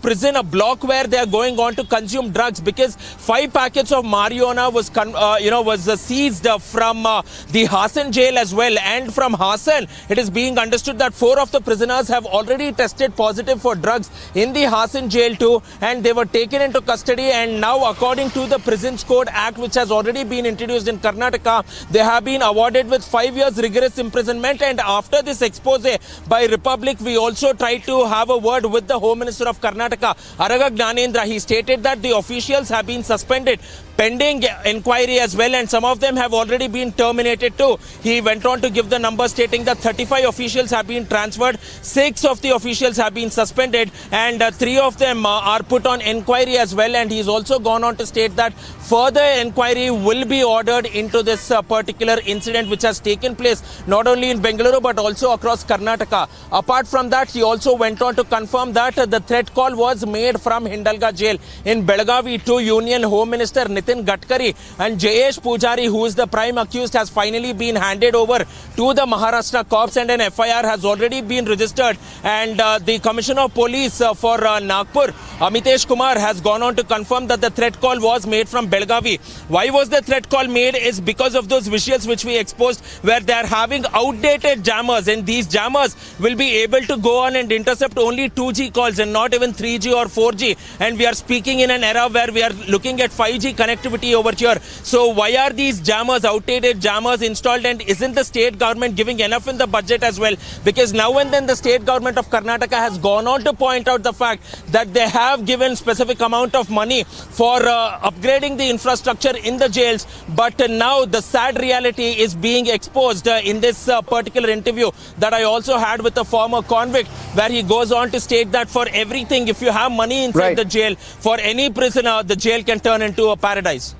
K: prison, a block where they are going on to consume drugs, because 5 packets of marijuana was seized from the Hassan jail as well. And from Hassan, it is being understood that 4 of the prisoners have already tested positive for drugs in the Hassan jail too, and they were taken into custody. And now, according to the Prisons Code Act, which has already been introduced in Karnataka, they have been awarded with 5 years rigorous imprisonment. And after this expose by Republic, we also tried to have a word with the Home Minister of Karnataka, Araga Gnanendra. He stated that the officials have been suspended pending inquiry as well, and some of them have already been terminated too. He went on to give the numbers stating that 35 officials have been transferred, 6 of the officials have been suspended, and 3 of them are put on inquiry as well. And he's also gone on to state that further inquiry will be ordered into this particular incident which has taken place not only in Bengaluru but also across Karnataka. Apart from that, he also went on to confirm that the threat call was made from Hindalga jail in Belagavi to Union Home Minister Nitin Gadkari, and Jayesh Pujari, who is the prime accused, has finally been handed over to the Maharashtra Corps, and an FIR has already been registered. And the Commissioner of Police for Nagpur, Amitesh Kumar, has gone on to confirm that the threat call was made from Belagavi. Why was the threat call made is because of those visuals which we exposed where they are having outdated jammers, and these jammers will be able to go on and intercept only 2G calls and not even 3G or 4G. And we are speaking in an era where we are looking at 5G connectivity over here. So why are these jammers, outdated jammers, installed, and isn't the state government giving enough in the budget as well? Because now and then the state government of Karnataka has gone on to point out the fact that they have given specific amount of money for upgrading the infrastructure in the jails, but now the sad reality is being exposed in this particular interview that I also had with a former convict, where he goes on to state that for everything, if you have money inside the jail, for any prisoner, the jail can turn into a paradise.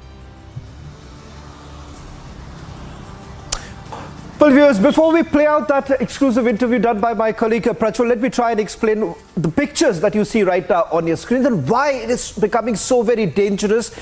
I: Well, viewers, before we play out that exclusive interview done by my colleague Prachul, let me try and explain the pictures that you see right now on your screens and why it is becoming so very dangerous.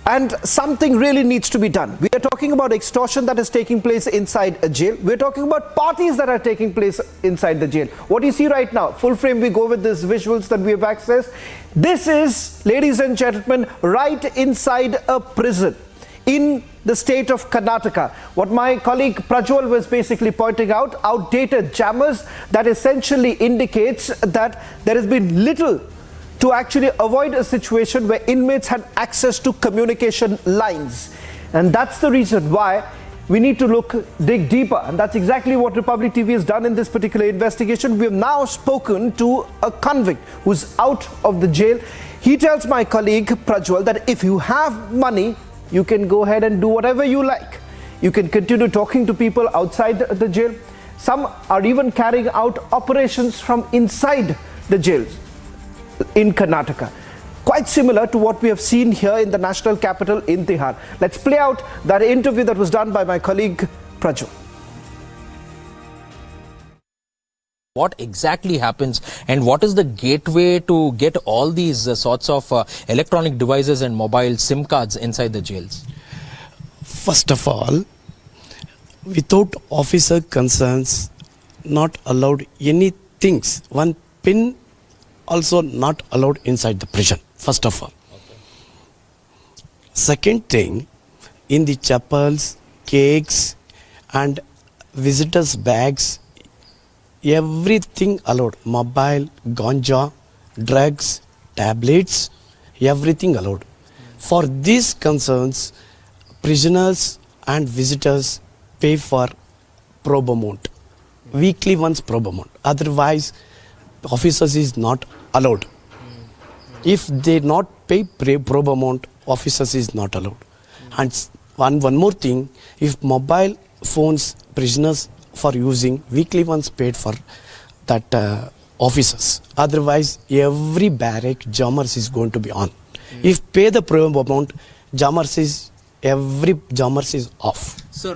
I: And something really needs to be done. We are talking about extortion that is taking place inside a jail. We're talking about parties that are taking place inside the jail. What do you see right now? Full frame, we go with these visuals that we have accessed. This is, ladies and gentlemen, right inside a prison in the state of Karnataka. What my colleague Prajwal was basically pointing out, outdated jammers, that essentially indicates that there has been little to actually avoid a situation where inmates had access to communication lines. And that's the reason why we need to dig deeper. And that's exactly what Republic TV has done in this particular investigation. We have now spoken to a convict who's out of the jail. He tells my colleague Prajwal that if you have money, you can go ahead and do whatever you like. You can continue talking to people outside the jail. Some are even carrying out operations from inside the jails in Karnataka. Quite similar to what we have seen here in the national capital in Bihar. Let's play out that interview that was done by my colleague Prajwal.
K: What exactly happens, and what is the gateway to get all these sorts of electronic devices and mobile SIM cards inside the jails?
L: First of all, without officer concerns, not allowed any things. One pin also not allowed inside the prison, first of all. Okay. Second thing, in the chapels, cakes and visitors' bags, everything allowed. Mobile, ganja, drugs, tablets, everything allowed. For these concerns, prisoners and visitors pay for probe amount. Weekly once probe amount. Otherwise, officers is not allowed. If they not pay probe amount, officers is not allowed. And one more thing, if mobile phones prisoners for using, weekly once paid for that officers. Otherwise, every barrack jammers is going to be on. If pay the probe amount, every jammers is off.
K: Sir,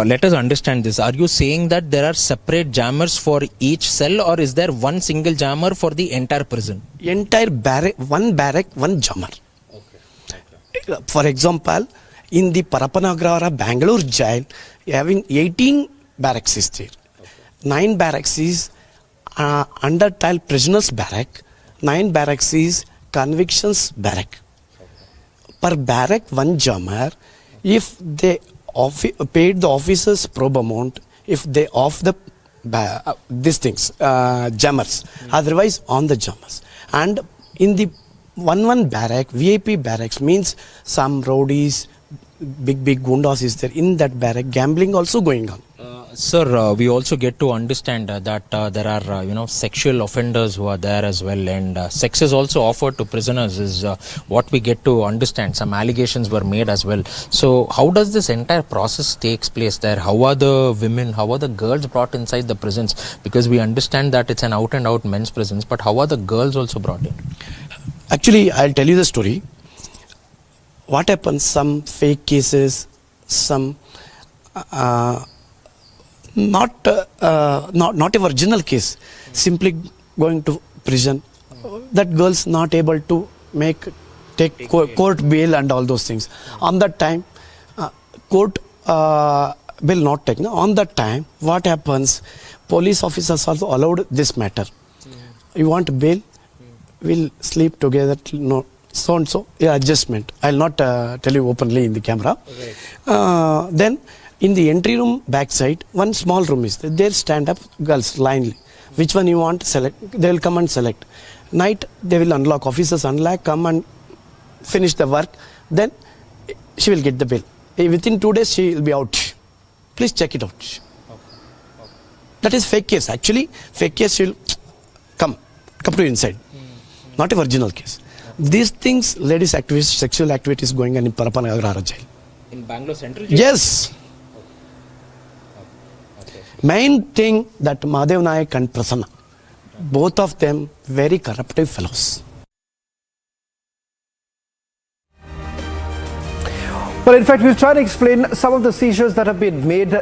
K: let us understand this. Are you saying that there are separate jammers for each cell, or is there one single jammer for the entire prison?
L: Entire barrack, one jammer. Okay. For example, in the Parapanagara Bangalore jail, having 18 barracks is there. Okay. 9 barracks is under trial prisoners barrack, 9 barracks is convictions barrack. Okay. Per barrack, one jammer, if they paid the officers probe amount, if they off the these things, jammers, otherwise on the jammers. And in the one barrack, VIP barracks means some rowdies, big gundas is there in that barrack, gambling also going on.
K: Sir, we also get to understand that there are, sexual offenders who are there as well, and sex is also offered to prisoners is what we get to understand. Some allegations were made as well. So how does this entire process takes place there? How are the women, how are the girls brought inside the prisons? Because we understand that it's an out and out men's prisons, but how are the girls also brought in?
L: Actually, I'll tell you the story. What happens, some fake cases, some not a original case, simply going to prison, that girls not able to take court bail and all those things. On that time, court will not take. Now, on that time, what happens, police officers also allowed this matter. You want bail, we'll sleep together, no, so and so, adjustment. I'll not tell you openly in the camera. Right. Then, in the entry room backside, one small room is there. There stand up girls linely. Which one you want, select. They will come and select. Night, they will unlock. Officers unlock, come and finish the work. Then, she will get the bill. Within 2 days, she will be out. Please check it out. That is fake case. Actually, fake case will come to you inside. Not a original case. These things, ladies' activities, sexual activities going on in Parapanagara jail.
K: In Bangalore Central Jail?
L: Yes. Main thing that Mahadev Nayak and Prasanna, both of them very corruptive fellows.
I: Well, in fact, we'll try to explain some of the seizures that have been made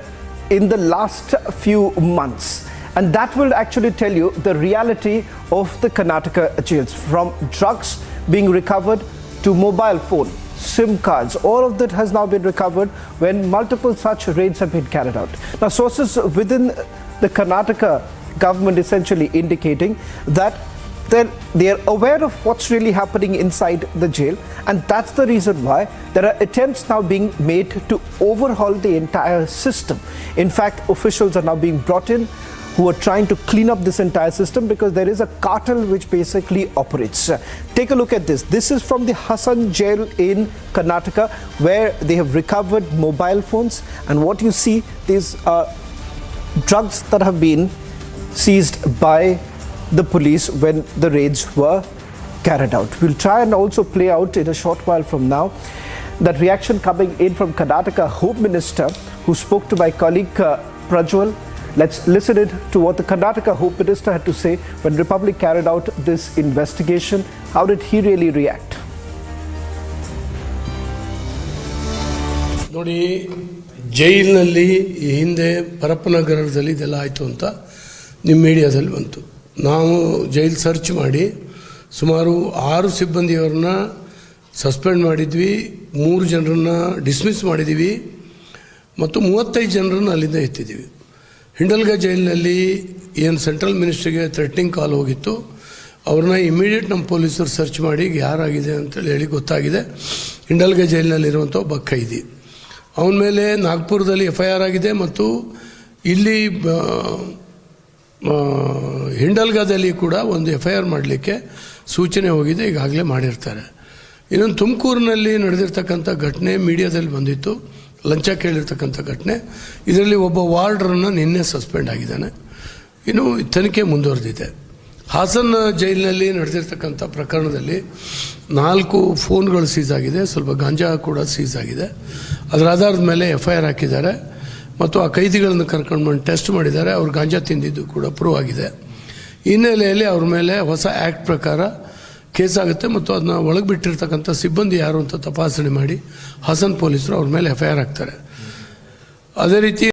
I: in the last few months. And that will actually tell you the reality of the Karnataka jails, from drugs being recovered to mobile phone, SIM cards, all of that has now been recovered when multiple such raids have been carried out. Now, sources within the Karnataka government essentially indicating that they are aware of what's really happening inside the jail, and that's the reason why there are attempts now being made to overhaul the entire system. In fact, officials are now being brought in who are trying to clean up this entire system because there is a cartel which basically operates. Take a look at this. This is from the Hassan jail in Karnataka, where they have recovered mobile phones, and what you see, these drugs that have been seized by the police when the raids were carried out. We'll try and also play out in a short while from now that reaction coming in from Karnataka Home Minister, who spoke to my colleague Prajwal. Let's listen in to what the Karnataka Home Minister had to say when Republic carried out this investigation. How did he really react?
A: ನೋಡಿ, ಜೈಲಿನಲ್ಲಿ ಈ ಹಿಂದೆ ಪರಪ್ಪನಗರದಲ್ಲಿ ಇದೆಲ್ಲ ಆಯಿತು ಅಂತ ನಿಮ್ಮ ಮೀಡಿಯಾದಲ್ಲಿ ಬಂತು. ನಾವು ಜೈಲ್ ಸರ್ಚ್ ಮಾಡಿ ಸುಮಾರು 6 ಸಿಬ್ಬಂದಿಯವ್ರನ್ನ ಸಸ್ಪೆಂಡ್ ಮಾಡಿದ್ವಿ, 3 ಜನರನ್ನ ಡಿಸ್ಮಿಸ್ ಮಾಡಿದ್ದೀವಿ ಮತ್ತು 35 ಜನರನ್ನು ಅಲ್ಲಿಂದ ಎತ್ತಿದ್ದೀವಿ. ಹಿಂಡಲ್ಗ ಜೈಲಿನಲ್ಲಿ ಏನು ಸೆಂಟ್ರಲ್ ಮಿನಿಸ್ಟ್ರಿಗೆ ಥ್ರೆಟ್ನಿಂಗ್ ಕಾಲ್ ಹೋಗಿತ್ತು, ಅವ್ರನ್ನ ಇಮಿಡಿಯೇಟ್ ನಮ್ಮ ಪೊಲೀಸರು ಸರ್ಚ್ ಮಾಡಿ ಯಾರಾಗಿದೆ ಅಂತೇಳಿ ಹೇಳಿ ಗೊತ್ತಾಗಿದೆ. ಹಿಂಡಲ್ಗ ಜೈಲಿನಲ್ಲಿರುವಂಥ ಒಬ್ಬ ಖೈದಿ, ಅವನ ಮೇಲೆ ನಾಗ್ಪುರದಲ್ಲಿ FIR ಆಗಿದೆ ಮತ್ತು ಇಲ್ಲಿ ಹಿಂಡಲ್ಗದಲ್ಲಿ ಕೂಡ ಒಂದು FIR ಮಾಡಲಿಕ್ಕೆ ಸೂಚನೆ ಹೋಗಿದೆ, ಈಗಾಗಲೇ ಮಾಡಿರ್ತಾರೆ. ಇನ್ನೊಂದು ತುಮಕೂರಿನಲ್ಲಿ ನಡೆದಿರ್ತಕ್ಕಂಥ ಘಟನೆ ಮೀಡಿಯಾದಲ್ಲಿ ಬಂದಿತ್ತು, ಲಂಚ ಕೇಳಿರ್ತಕ್ಕಂಥ ಘಟನೆ. ಇದರಲ್ಲಿ ಒಬ್ಬ ವಾರ್ಡರನ್ನು ನಿನ್ನೆ ಸಸ್ಪೆಂಡ್ ಆಗಿದ್ದಾನೆ, ಇನ್ನು ತನಿಖೆ ಮುಂದುವರೆದಿದೆ. ಹಾಸನ ಜೈಲಿನಲ್ಲಿ ನಡೆದಿರ್ತಕ್ಕಂಥ ಪ್ರಕರಣದಲ್ಲಿ 4 ಫೋನ್ಗಳು ಸೀಸ್ ಆಗಿದೆ, ಸ್ವಲ್ಪ ಗಾಂಜಾ ಕೂಡ ಸೀಸ್ ಆಗಿದೆ. ಅದರ ಆಧಾರದ ಮೇಲೆ FIR ಹಾಕಿದ್ದಾರೆ ಮತ್ತು ಆ ಕೈದಿಗಳನ್ನು ಕರ್ಕೊಂಡು ಬಂದು ಟೆಸ್ಟ್ ಮಾಡಿದ್ದಾರೆ. ಅವ್ರು ಗಾಂಜಾ ತಿಂದಿದ್ದು ಕೂಡ ಪ್ರೂವ್ ಆಗಿದೆ. ಈ ಹಿನ್ನೆಲೆಯಲ್ಲಿ ಅವ್ರ ಮೇಲೆ ಹೊಸ ಆ್ಯಕ್ಟ್ ಪ್ರಕಾರ ಕೇಸ್ ಆಗುತ್ತೆ ಮತ್ತು ಅದನ್ನ ಒಳಗೆ ಬಿಟ್ಟಿರ್ತಕ್ಕಂಥ ಸಿಬ್ಬಂದಿ ಯಾರು ಅಂತ ತಪಾಸಣೆ ಮಾಡಿ ಹಾಸನ್ ಪೊಲೀಸರು ಅವ್ರ ಮೇಲೆ FIR ಹಾಕ್ತಾರೆ. ಅದೇ ರೀತಿ